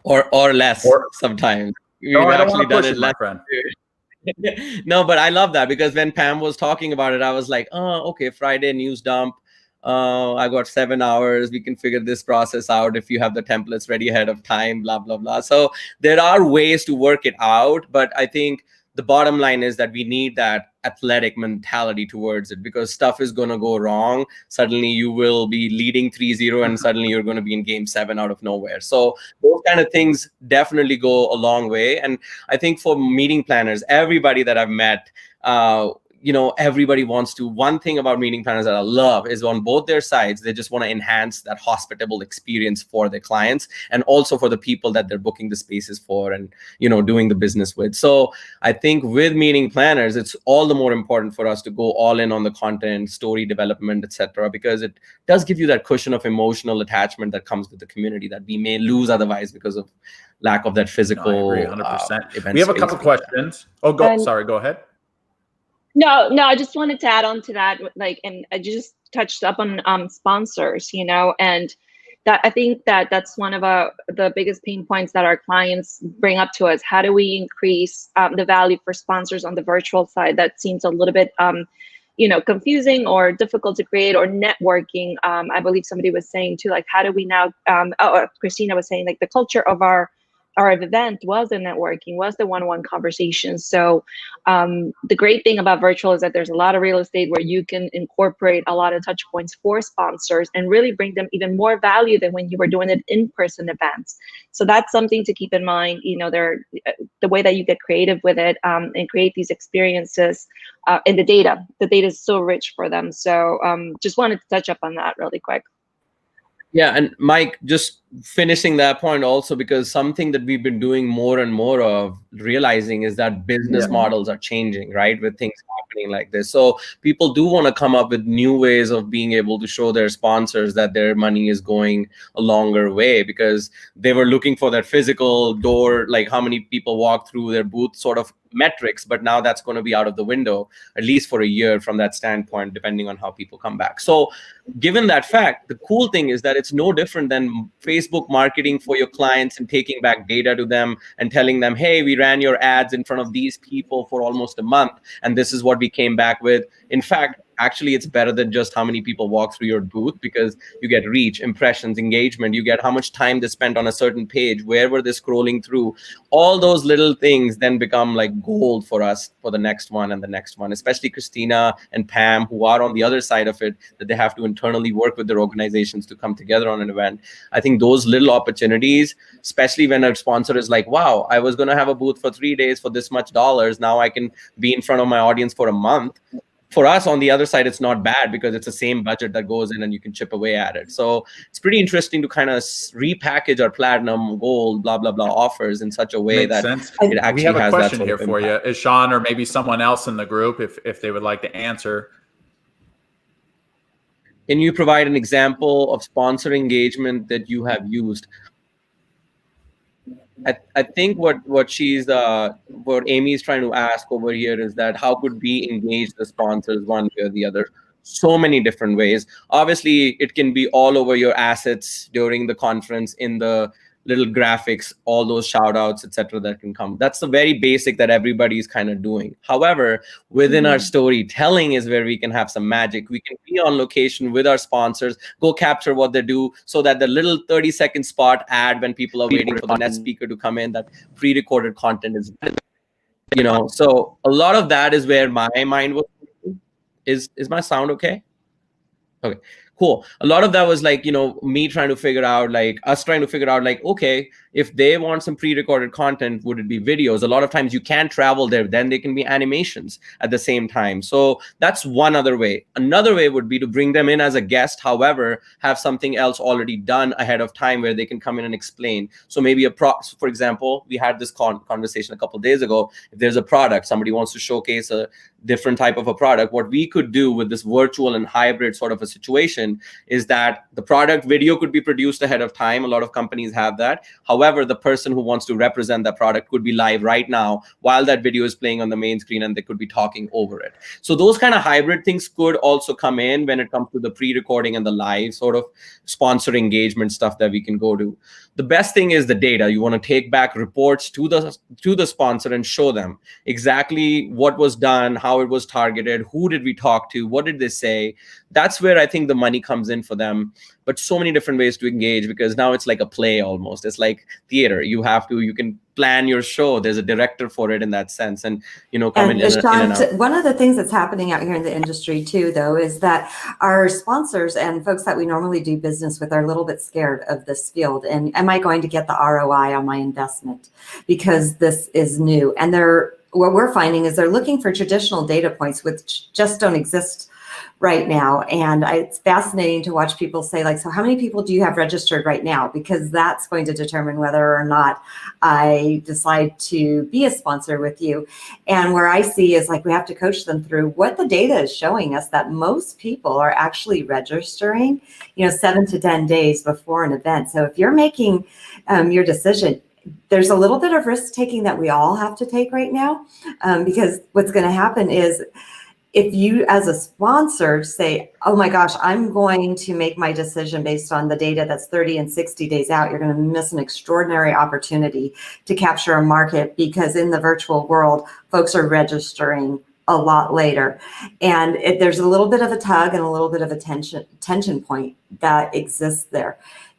Or less sometimes. We've actually done it less. No, but I love that because when Pam was talking about it, I was like, oh, okay, Friday news dump. I got 7 hours. We can figure this process out if you have the templates ready ahead of time, blah, blah, blah. So there are ways to work it out, but I think the bottom line is that we need that athletic mentality towards it because stuff is going to go wrong. Suddenly you will be leading 3-0 and suddenly you're going to be in game 7 out of nowhere. So those kind of things definitely go a long way. And I think for meeting planners, everybody that I've met, everybody wants to. One thing about meeting planners that I love is on both their sides, they just want to enhance that hospitable experience for their clients and also for the people that they're booking the spaces for and, doing the business with. So I think with meeting planners, it's all the more important for us to go all in on the content, story development, etc., because it does give you that cushion of emotional attachment that comes with the community that we may lose otherwise because of lack of that physical. No, I agree 100%. We have a couple questions. Oh, go ahead. No, I just wanted to add on to that, and I just touched up on sponsors, and that I think that's one of the biggest pain points that our clients bring up to us. How do we increase the value for sponsors on the virtual side? That seems a little bit, confusing or difficult to create, or networking. I believe somebody was saying too, like, how do we now, Christina was saying, like, the culture of our our event was the networking, was the one-on-one conversation. So the great thing about virtual is that there's a lot of real estate where you can incorporate a lot of touch points for sponsors and really bring them even more value than when you were doing it in-person events. So that's something to keep in mind. The way that you get creative with it and create these experiences, and the data is so rich for them. So just wanted to touch up on that really quick. Yeah, and Mike, just finishing that point also, because something that we've been doing more and more of realizing is that business models are changing, right? With things happening like this. So people do want to come up with new ways of being able to show their sponsors that their money is going a longer way, because they were looking for that physical door, like how many people walk through their booth sort of metrics, but now that's going to be out of the window, at least for a year from that standpoint, depending on how people come back. So given that fact, the cool thing is that it's no different than Facebook marketing for your clients and taking back data to them and telling them, hey, we ran your ads in front of these people for almost a month, and this is what we came back with. In fact, actually, it's better than just how many people walk through your booth, because you get reach, impressions, engagement. You get how much time they spent on a certain page, where were they scrolling through. All those little things then become like gold for us for the next one and the next one, especially Christina and Pam, who are on the other side of it, that they have to internally work with their organizations to come together on an event. I think those little opportunities, especially when a sponsor is like, wow, I was going to have a booth for 3 days for this much dollars. Now I can be in front of my audience for a month. For us on the other side, it's not bad, because it's the same budget that goes in and you can chip away at it. So it's pretty interesting to kind of repackage our platinum, gold, blah, blah, blah offers in such a way Makes that sense. it actually we have a has question that here for you. Is Sean or maybe someone else in the group, if they would like to answer? Can you provide an example of sponsor engagement that you have used? I think what Amy's trying to ask over here is that how could we engage the sponsors one way or the other? So many different ways. Obviously, it can be all over your assets during the conference, in the little graphics, all those shout outs, etc. that can come. That's the very basic that everybody's kind of doing. However, within our storytelling is where we can have some magic. We can be on location with our sponsors, go capture what they do, so that the little 30-second spot ad when people are waiting for the next speaker to come in, that pre-recorded content is, so a lot of that is where my mind was. Is my sound okay? Okay, cool. A lot of that was like, me trying to figure out, like us trying to figure out, like, okay, if they want some pre-recorded content, would it be videos? A lot of times you can't travel there, then they can be animations at the same time. So that's one other way. Another way would be to bring them in as a guest, however, have something else already done ahead of time where they can come in and explain. So maybe for example, we had this conversation a couple of days ago. If there's a product, somebody wants to showcase a different type of a product, what we could do with this virtual and hybrid sort of a situation is that the product video could be produced ahead of time. A lot of companies have that. However, the person who wants to represent that product could be live right now while that video is playing on the main screen, and they could be talking over it. So those kind of hybrid things could also come in when it comes to the pre-recording and the live sort of sponsor engagement stuff that we can go to. The best thing is the data. You want to take back reports to the sponsor and show them exactly what was done, how it was targeted, who did we talk to, what did they say. That's where I think the money comes in for them. But so many different ways to engage, because now it's like a play almost. It's like theater. You can plan your show. There's a director for it in that sense, and come in and out. One of the things that's happening out here in the industry too, though, is that our sponsors and folks that we normally do business with are a little bit scared of this field. And am I going to get the ROI on my investment? Because this is new. And what we're finding is they're looking for traditional data points which just don't exist right now. And it's fascinating to watch people say, like, so how many people do you have registered right now? Because that's going to determine whether or not I decide to be a sponsor with you. And where I see is, like, we have to coach them through what the data is showing us, that most people are actually registering, 7 to 10 days before an event. So if you're making your decision, there's a little bit of risk taking that we all have to take right now, because what's going to happen is, if you as a sponsor say, oh my gosh, I'm going to make my decision based on the data that's 30 and 60 days out, you're going to miss an extraordinary opportunity to capture a market, because in the virtual world, folks are registering a lot later. And there's a little bit of a tug and a little bit of a tension point that exists there.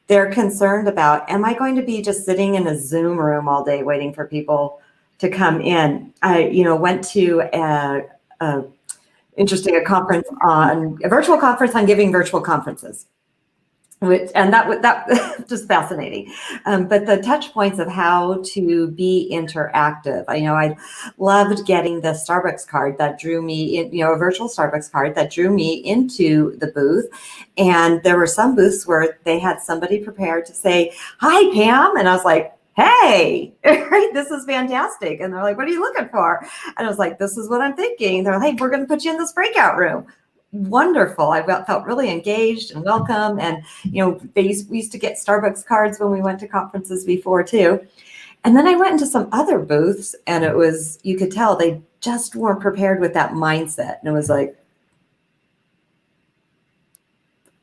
they're concerned about, am I going to be just sitting in a Zoom room all day waiting for people to come in? I, went to a virtual conference on giving virtual conferences. And that just fascinating. But the touch points of how to be interactive. I loved getting the Starbucks card that drew me in, a virtual Starbucks card that drew me into the booth. And there were some booths where they had somebody prepared to say, "Hi, Pam." And I was like, "Hey, right, this is fantastic." And they're like, "What are you looking for?" And I was like, "This is what I'm thinking." They're like, "Hey, we're going to put you in this breakout room." Wonderful. I felt really engaged and welcome. And, we used to get Starbucks cards when we went to conferences before too. And then I went into some other booths and you could tell they just weren't prepared with that mindset. And it was like,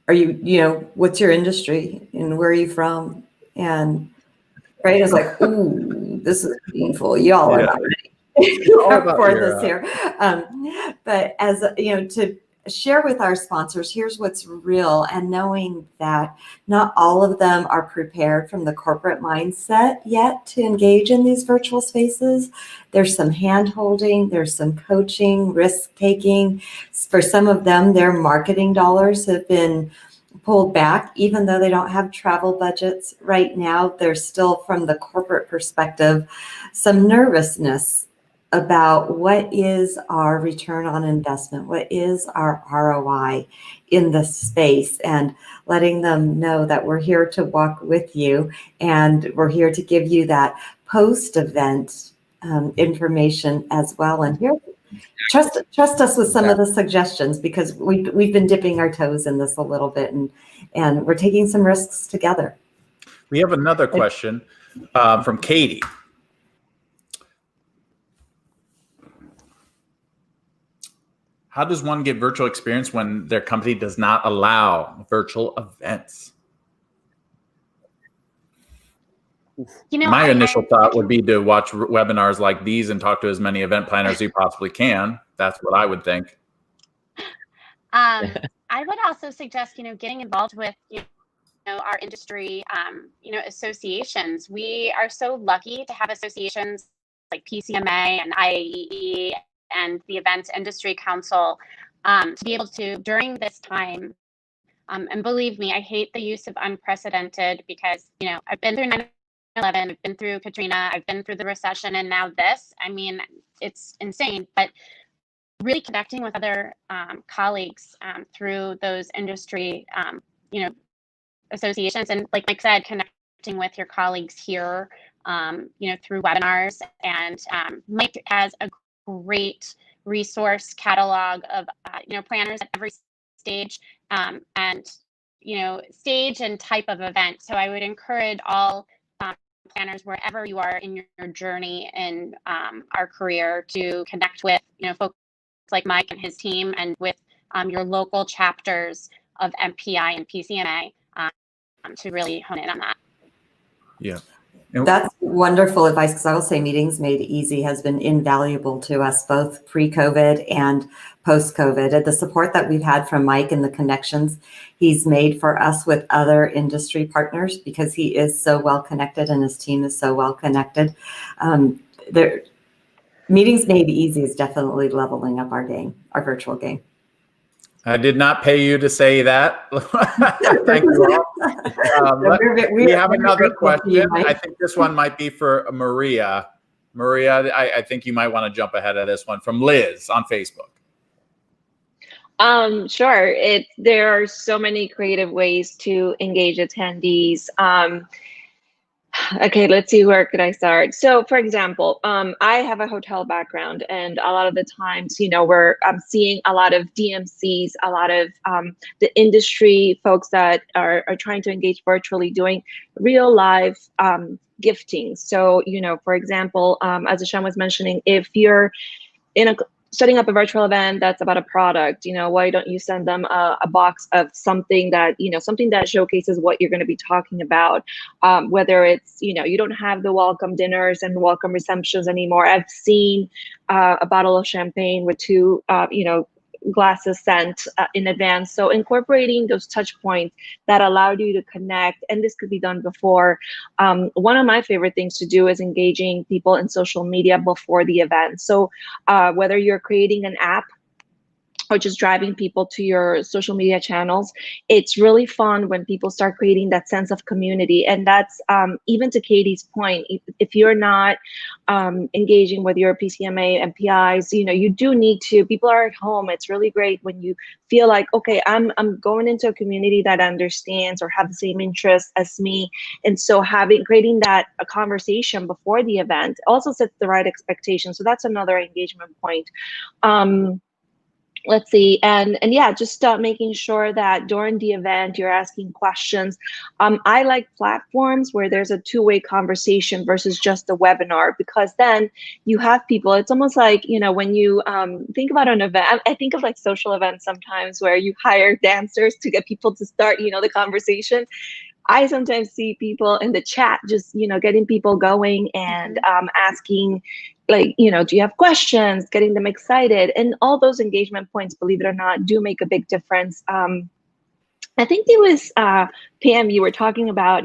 are you, what's your industry and where are you from? And right, I was like, ooh, this is painful. Y'all are not ready for this here. But as to share with our sponsors, here's what's real, and knowing that not all of them are prepared from the corporate mindset yet to engage in these virtual spaces. There's some hand-holding, there's some coaching, risk-taking. For some of them, their marketing dollars have been pulled back, even though they don't have travel budgets right now. There's still, from the corporate perspective, some nervousness about what is our return on investment, what is our ROI in this space, and letting them know that we're here to walk with you and we're here to give you that post-event information as well. And here, trust us with some of the suggestions, because we've been dipping our toes in this a little bit, and we're taking some risks together. We have another question from Katie. How does one get virtual experience when their company does not allow virtual events? My initial thought would be to watch webinars like these and talk to as many event planners as you possibly can. That's what I would think. I would also suggest, getting involved with, our industry, associations. We are so lucky to have associations like PCMA and IAEE and the Events Industry Council to be able to, during this time, and believe me, I hate the use of unprecedented, because, I've been through 9/11, I've been through Katrina, I've been through the recession, and now this. I mean, it's insane. But really connecting with other colleagues through those industry, associations, and like Mike said, connecting with your colleagues here, through webinars. And Mike has a great resource catalog of, planners at every stage, and, stage and type of event. So I would encourage all planners, wherever you are in your journey in our career, to connect with, folks like Mike and his team, and with your local chapters of MPI and PCMA to really hone in on that. Yeah. That's wonderful advice, because I will say Meetings Made Easy has been invaluable to us, both pre-COVID and post-COVID. And the support that we've had from Mike and the connections he's made for us with other industry partners, because he is so well connected and his team is so well connected. Meetings Made Easy is definitely leveling up our game, our virtual game. I did not pay you to say that. Thank you all. We have another question. I think this one might be for Maria. Maria, I think you might want to jump ahead of this one, from Liz on Facebook. Sure. There are so many creative ways to engage attendees. Okay, let's see, where could I start? So, for example, I have a hotel background, and a lot of the times, I'm seeing a lot of DMCs, a lot of the industry folks that are trying to engage virtually, doing real live gifting. So, for example, as Ashan was mentioning, if you're setting up a virtual event that's about a product, why don't you send them a box of something that, something that showcases what you're going to be talking about, whether it's, you don't have the welcome dinners and welcome receptions anymore. I've seen a bottle of champagne with two, glasses sent in advance. So incorporating those touch points that allowed you to connect, and this could be done before. One of my favorite things to do is engaging people in social media before the event. So whether you're creating an app or just driving people to your social media channels, it's really fun when people start creating that sense of community. And that's even to Katie's point, if you're not engaging with your PCMA and PIs, you do need to. People are at home. It's really great when you feel like, okay, I'm going into a community that understands or have the same interests as me. And so creating that a conversation before the event also sets the right expectations. So that's another engagement point. Let's see, and yeah, just making sure that during the event you're asking questions. I like platforms where there's a two-way conversation versus just a webinar, because then you have people. It's almost like, when you think about an event, I think of like social events sometimes where you hire dancers to get people to start, the conversation. I sometimes see people in the chat just, getting people going and asking, like, do you have questions, getting them excited. And all those engagement points, believe it or not, do make a big difference. I think it was Pam, you were talking about,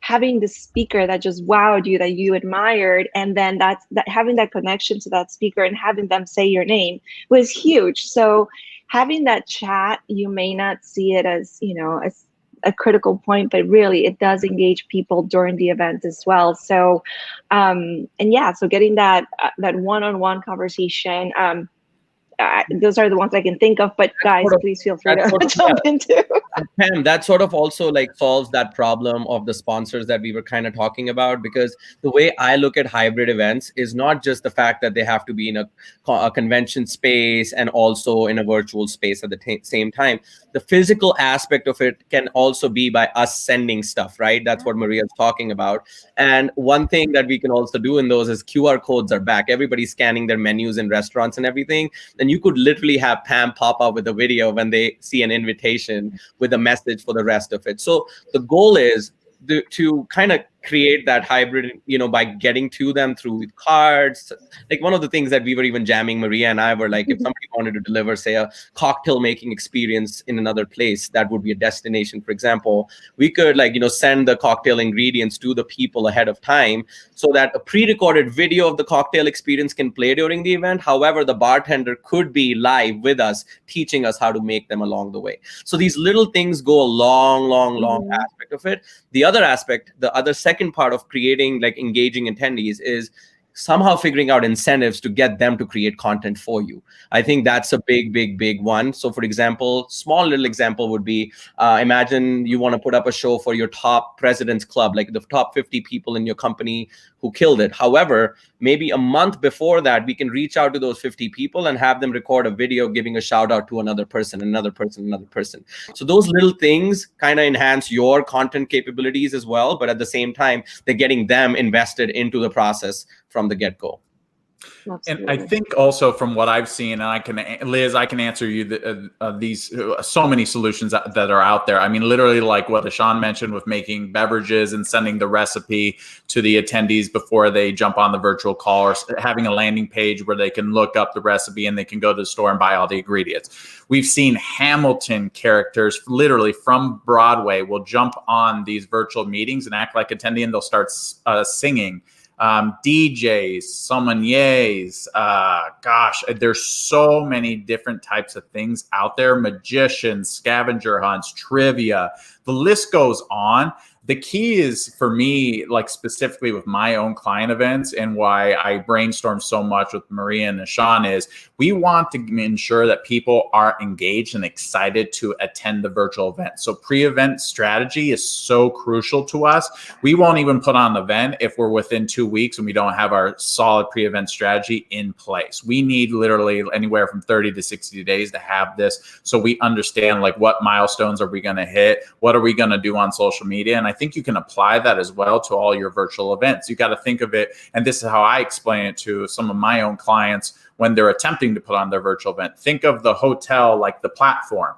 having the speaker that just wowed you, that you admired, and then that having that connection to that speaker and having them say your name was huge. So having that chat, you may not see it as, as a critical point, but really it does engage people during the event as well. So, and yeah, so getting that one-on-one conversation, those are the ones I can think of, but guys, please feel free to jump into. Pam, that sort of also like solves that problem of the sponsors that we were kind of talking about, because the way I look at hybrid events is not just the fact that they have to be in a convention space and also in a virtual space at the same time. The physical aspect of it can also be by us sending stuff, right? That's what Maria's talking about. And one thing that we can also do in those is QR codes are back. Everybody's scanning their menus in restaurants and everything. And you could literally have Pam pop up with a video when they see an invitation with a message for the rest of it. So the goal is to kind of create that hybrid, by getting to them through cards. Like one of the things that we were even jamming, Maria and I were like, if somebody wanted to deliver, say, a cocktail making experience in another place, that would be a destination, for example, we could send the cocktail ingredients to the people ahead of time so that a pre-recorded video of the cocktail experience can play during the event. However, the bartender could be live with us, teaching us how to make them along the way. So these little things go a long aspect of it. The other aspect, the other second part of creating, like, engaging attendees is somehow figuring out incentives to get them to create content for you. I think that's a big one. So for example, small little example would be, imagine you want to put up a show for your top president's club, like the top 50 people in your company who killed it. However, maybe a month before that, we can reach out to those 50 people and have them record a video giving a shout out to another person. So those little things kind of enhance your content capabilities as well, but at the same time, they're getting them invested into the process from the get-go. And I think also from what I've seen, and Liz, I can answer you these so many solutions that are out there. I mean, literally like what Ashan mentioned with making beverages and sending the recipe to the attendees before they jump on the virtual call, or having a landing page where they can look up the recipe and they can go to the store and buy all the ingredients. We've seen Hamilton characters literally from Broadway will jump on these virtual meetings and act like attendee, and they'll start singing. DJs, sommeliers, there's so many different types of things out there. Magicians, scavenger hunts, trivia, the list goes on. The key is for me, like specifically with my own client events and why I brainstorm so much with Maria and Ashan, is we want to ensure that people are engaged and excited to attend the virtual event. So pre-event strategy is so crucial to us. We won't even put on an event if we're within 2 weeks and we don't have our solid pre-event strategy in place. We need literally anywhere from 30 to 60 days to have this, so we understand like what milestones are we going to hit, what are we going to do on social media. And I think you can apply that as well to all your virtual events. You got to think of it, and this is how I explain it to some of my own clients when they're attempting to put on their virtual event. Think of the hotel like the platform.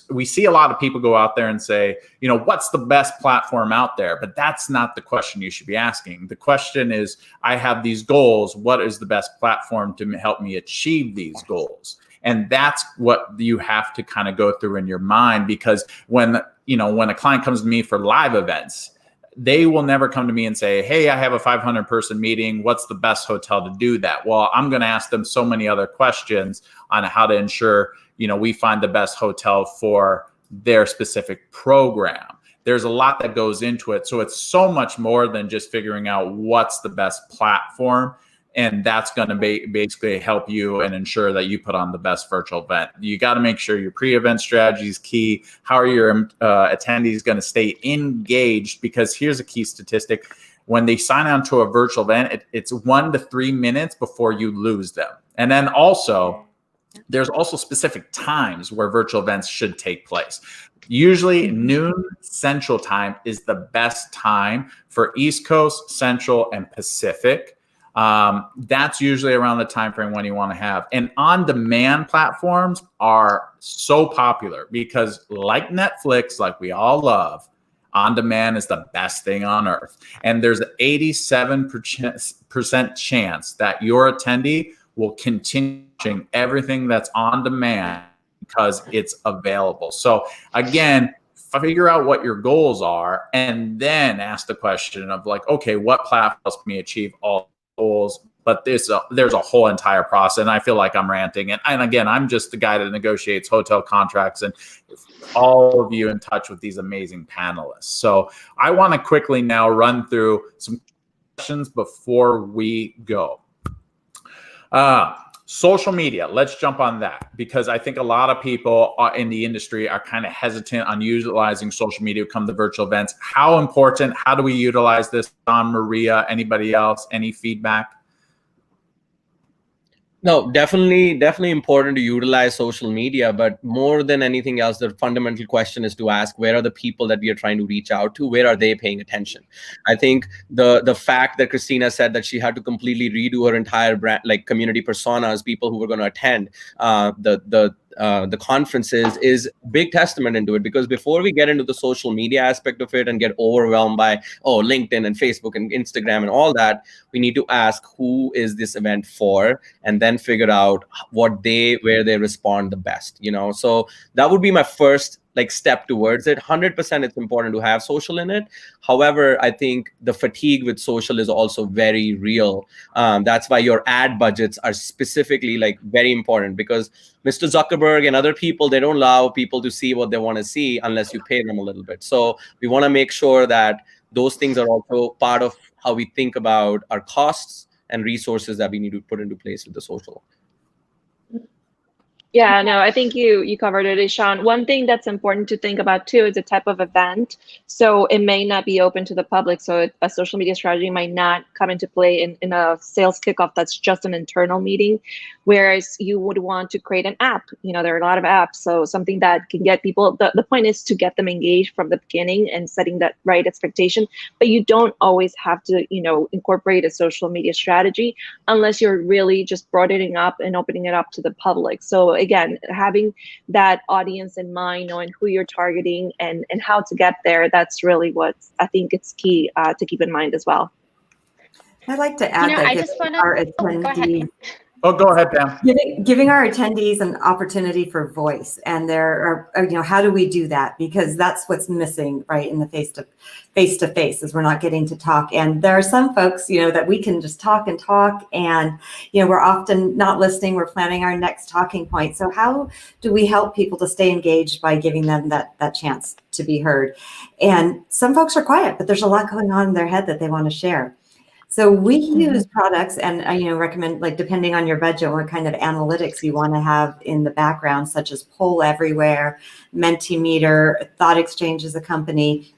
We see a lot of people go out there and say, what's the best platform out there? But that's not the question you should be asking. The question is, I have these goals. What is the best platform to help me achieve these goals? And that's what you have to kind of go through in your mind, because when a client comes to me for live events, they will never come to me and say, hey, I have a 500 person meeting. What's the best hotel to do that? Well, I'm going to ask them so many other questions on how to ensure, we find the best hotel for their specific program. There's a lot that goes into it. So it's so much more than just figuring out what's the best platform. And that's going to basically help you and ensure that you put on the best virtual event. You got to make sure your pre-event strategy is key. How are your attendees going to stay engaged? Because here's a key statistic. When they sign on to a virtual event, it's 1 to 3 minutes before you lose them. And then also, there's also specific times where virtual events should take place. Usually noon Central Time is the best time for East Coast, Central, and Pacific. That's usually around the time frame when you want to have. And on-demand platforms are so popular because, like Netflix, like we all love, on-demand is the best thing on earth. And there's an 87% chance that your attendee will continue watching everything that's on demand because it's available. So again, figure out what your goals are and then ask the question of like, okay, what platforms can we achieve all goals? But there's a whole entire process, and I feel like I'm ranting. And again, I'm just the guy that negotiates hotel contracts and all of you in touch with these amazing panelists. So I want to quickly now run through some questions before we go. Social media, let's jump on that, because I think a lot of people in the industry are kind of hesitant on utilizing social media to come to virtual events. How important, how do we utilize this? Don, Maria, anybody else, any feedback? No, definitely important to utilize social media, but more than anything else, the fundamental question is to ask, where are the people that we are trying to reach out to? Where are they paying attention? I think the fact that Christina said that she had to completely redo her entire brand, like community personas, people who were going to attend the conferences, is big testament into it. Because before we get into the social media aspect of it and get overwhelmed by LinkedIn and Facebook and Instagram and all that, we need to ask, who is this event for, and then figure out where they respond the best. So that would be my first step towards it. 100% it's important to have social in it. However, I think the fatigue with social is also very real. That's why your ad budgets are specifically very important, because Mr. Zuckerberg and other people, they don't allow people to see what they want to see unless you pay them a little bit. So we want to make sure that those things are also part of how we think about our costs and resources that we need to put into place with the social. Yeah, no, I think you covered it, Ishan. One thing that's important to think about too is the type of event. So it may not be open to the public. So a social media strategy might not come into play in a sales kickoff that's just an internal meeting, whereas you would want to create an app. There are a lot of apps. So something that can get people, the point is to get them engaged from the beginning and setting that right expectation. But you don't always have to, incorporate a social media strategy unless you're really just broadening up and opening it up to the public. So again, having that audience in mind, knowing who you're targeting and how to get there, that's really what I think it's key to keep in mind as well. I'd like to add that I just want to go ahead. Oh, go ahead, Pam. Giving our attendees an opportunity for voice, and there are, how do we do that? Because that's what's missing, right, in the face to face, is we're not getting to talk. And there are some folks, that we can just talk, and we're often not listening. We're planning our next talking point. So how do we help people to stay engaged by giving them that chance to be heard? And some folks are quiet, but there's a lot going on in their head that they want to share. So we use products, and recommend, depending on your budget, what kind of analytics you want to have in the background, such as Poll Everywhere, Mentimeter, Thought Exchange is a company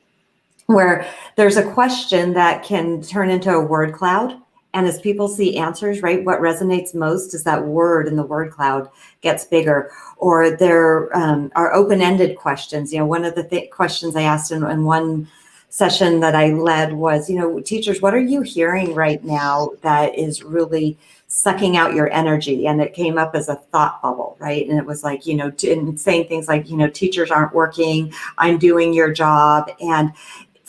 where there's a question that can turn into a word cloud. And as people see answers, right, what resonates most is that word in the word cloud gets bigger. Or there are open-ended questions. One of the questions I asked in one session that I led was, teachers, what are you hearing right now that is really sucking out your energy? And it came up as a thought bubble, right? And it was like, and saying things like, teachers aren't working, I'm doing your job. And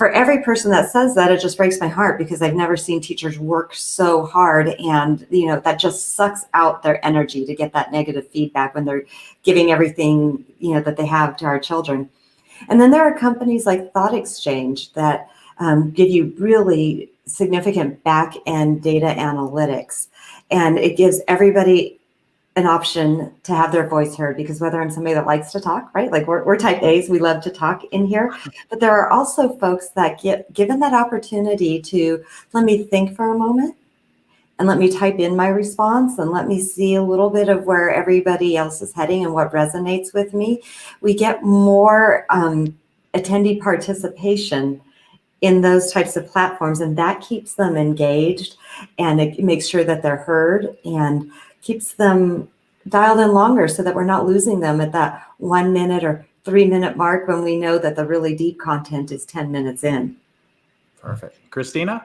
for every person that says that, it just breaks my heart, because I've never seen teachers work so hard, and that just sucks out their energy to get that negative feedback when they're giving everything that they have to our children. And then there are companies like Thought Exchange that give you really significant back-end data analytics, and it gives everybody an option to have their voice heard, because whether I'm somebody that likes to talk, right? Like we're type A's, we love to talk in here, but there are also folks that get given that opportunity to let me think for a moment, and let me type in my response, and let me see a little bit of where everybody else is heading and what resonates with me. We get more attendee participation in those types of platforms, and that keeps them engaged, and it makes sure that they're heard and keeps them dialed in longer, so that we're not losing them at that 1 minute or 3 minute mark when we know that the really deep content is 10 minutes in. Perfect. Christina?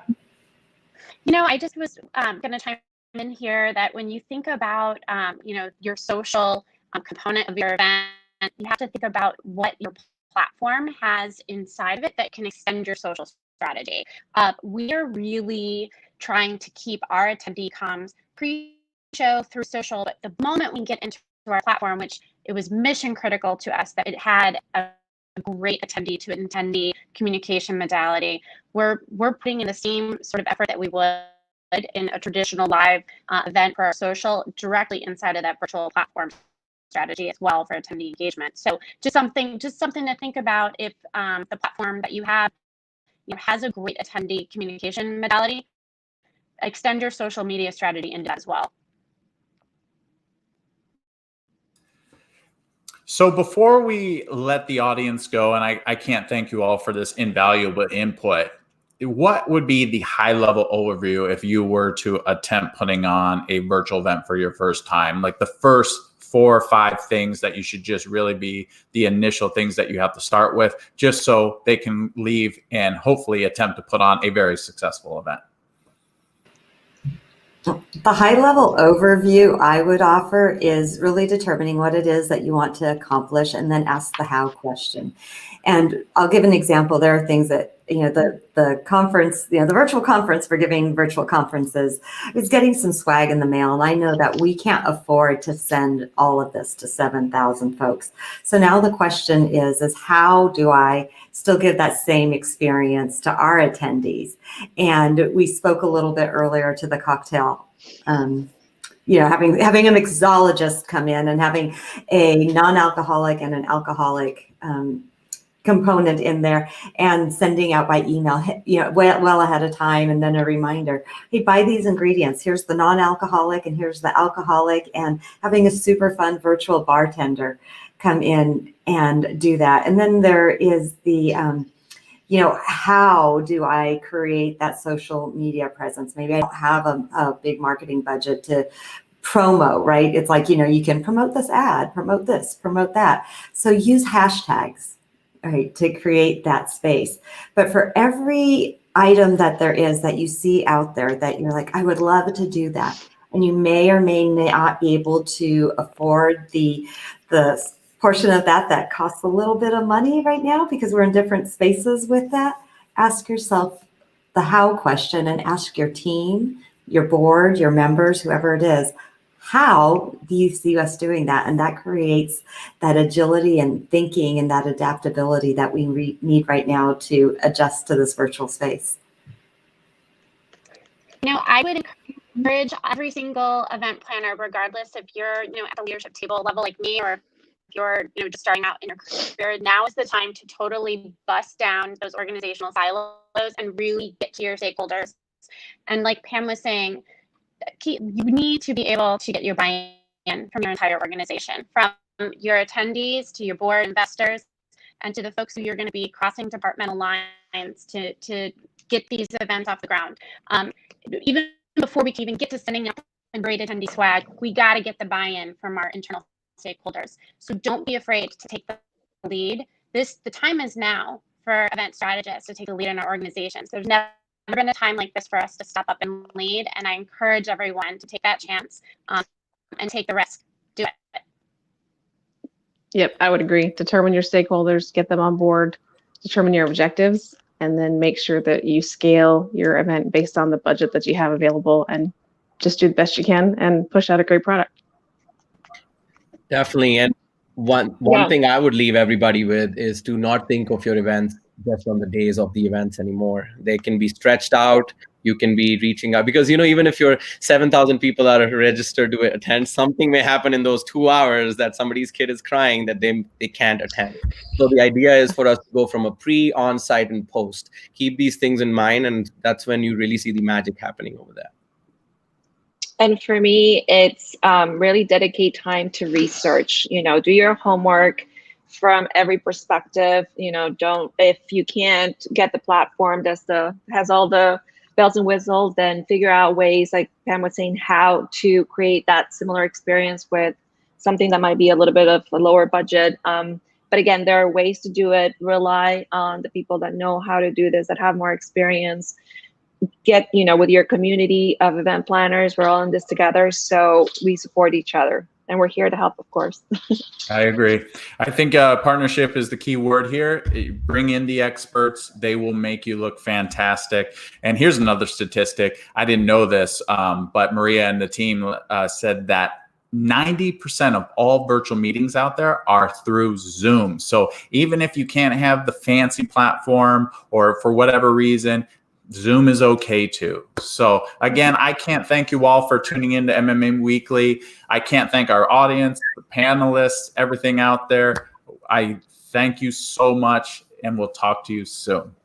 I just was going to chime in here that when you think about, your social component of your event, you have to think about what your platform has inside of it that can extend your social strategy. We are really trying to keep our attendee comms pre-show through social, but the moment we get into our platform, which it was mission critical to us that it had a great attendee to attendee communication modality, we're putting in the same sort of effort that we would in a traditional live event for our social directly inside of that virtual platform strategy as well for attendee engagement. So just something to think about. If the platform that you have has a great attendee communication modality, extend your social media strategy into that as well. So before we let the audience go, and I can't thank you all for this invaluable input, what would be the high level overview if you were to attempt putting on a virtual event for your first time? Like the first 4 or 5 things that you should just really be the initial things that you have to start with, just so they can leave and hopefully attempt to put on a very successful event. The high level overview I would offer is really determining what it is that you want to accomplish, and then ask the how question. And I'll give an example. There are things that, the conference, the virtual conference for giving virtual conferences is getting some swag in the mail. And I know that we can't afford to send all of this to 7,000 folks. So now the question is how do I still give that same experience to our attendees? And we spoke a little bit earlier to the cocktail, having a mixologist come in and having a non-alcoholic and an alcoholic component in there, and sending out by email, well ahead of time, and then a reminder, hey, buy these ingredients. Here's the non-alcoholic and here's the alcoholic, and having a super fun virtual bartender come in and do that. And then there is the how do I create that social media presence? Maybe I don't have a big marketing budget to promo, right? It's like, you can promote this ad, promote this, promote that. So use hashtags, right, to create that space. But for every item that there is that you see out there that you're like, I would love to do that, and you may or may not be able to afford the portion of that costs a little bit of money right now, because we're in different spaces with that, ask yourself the how question, and ask your team, your board, your members, whoever it is, how do you see us doing that? And that creates that agility and thinking and that adaptability that we need right now to adjust to this virtual space. I would encourage every single event planner, regardless if you're, at the leadership table level like me, or if you're, just starting out in your career, now is the time to totally bust down those organizational silos and really get to your stakeholders. And like Pam was saying, you need to be able to get your buy-in from your entire organization, from your attendees to your board investors, and to the folks who you're going to be crossing departmental lines to get these events off the ground. Even before we can even get to sending out a great attendee swag, we got to get the buy-in from our internal stakeholders. So don't be afraid to take the lead. The time is now for event strategists to take the lead in our organizations. There's never been a time like this for us to step up and lead, and I encourage everyone to take that chance and take the risk. Do it. Yep, I would agree. Determine your stakeholders, get them on board, determine your objectives, and then make sure that you scale your event based on the budget that you have available, and just do the best you can and push out a great product. Definitely. And one thing I would leave everybody with is to not think of your events just on the days of the events anymore. They can be stretched out. You can be reaching out because, even if your 7,000 people are registered to attend, something may happen in those 2 hours that somebody's kid is crying that they can't attend. So the idea is for us to go from a pre, on-site, and post. Keep these things in mind, and that's when you really see the magic happening over there. And for me, it's really dedicate time to research, do your homework from every perspective. If you can't get the platform has all the bells and whistles, then figure out ways, like Pam was saying, how to create that similar experience with something that might be a little bit of a lower budget. But again, there are ways to do it. Rely on the people that know how to do this, that have more experience. Get, with your community of event planners. We're all in this together, so we support each other, and we're here to help, of course. I agree. I think partnership is the key word here. Bring in the experts. They will make you look fantastic. And here's another statistic. I didn't know this, but Maria and the team said that 90% of all virtual meetings out there are through Zoom. So even if you can't have the fancy platform or for whatever reason, Zoom is okay too. So again, I can't thank you all for tuning in to MMA Weekly. I can't thank our audience, the panelists, everything out there. I thank you so much, and we'll talk to you soon.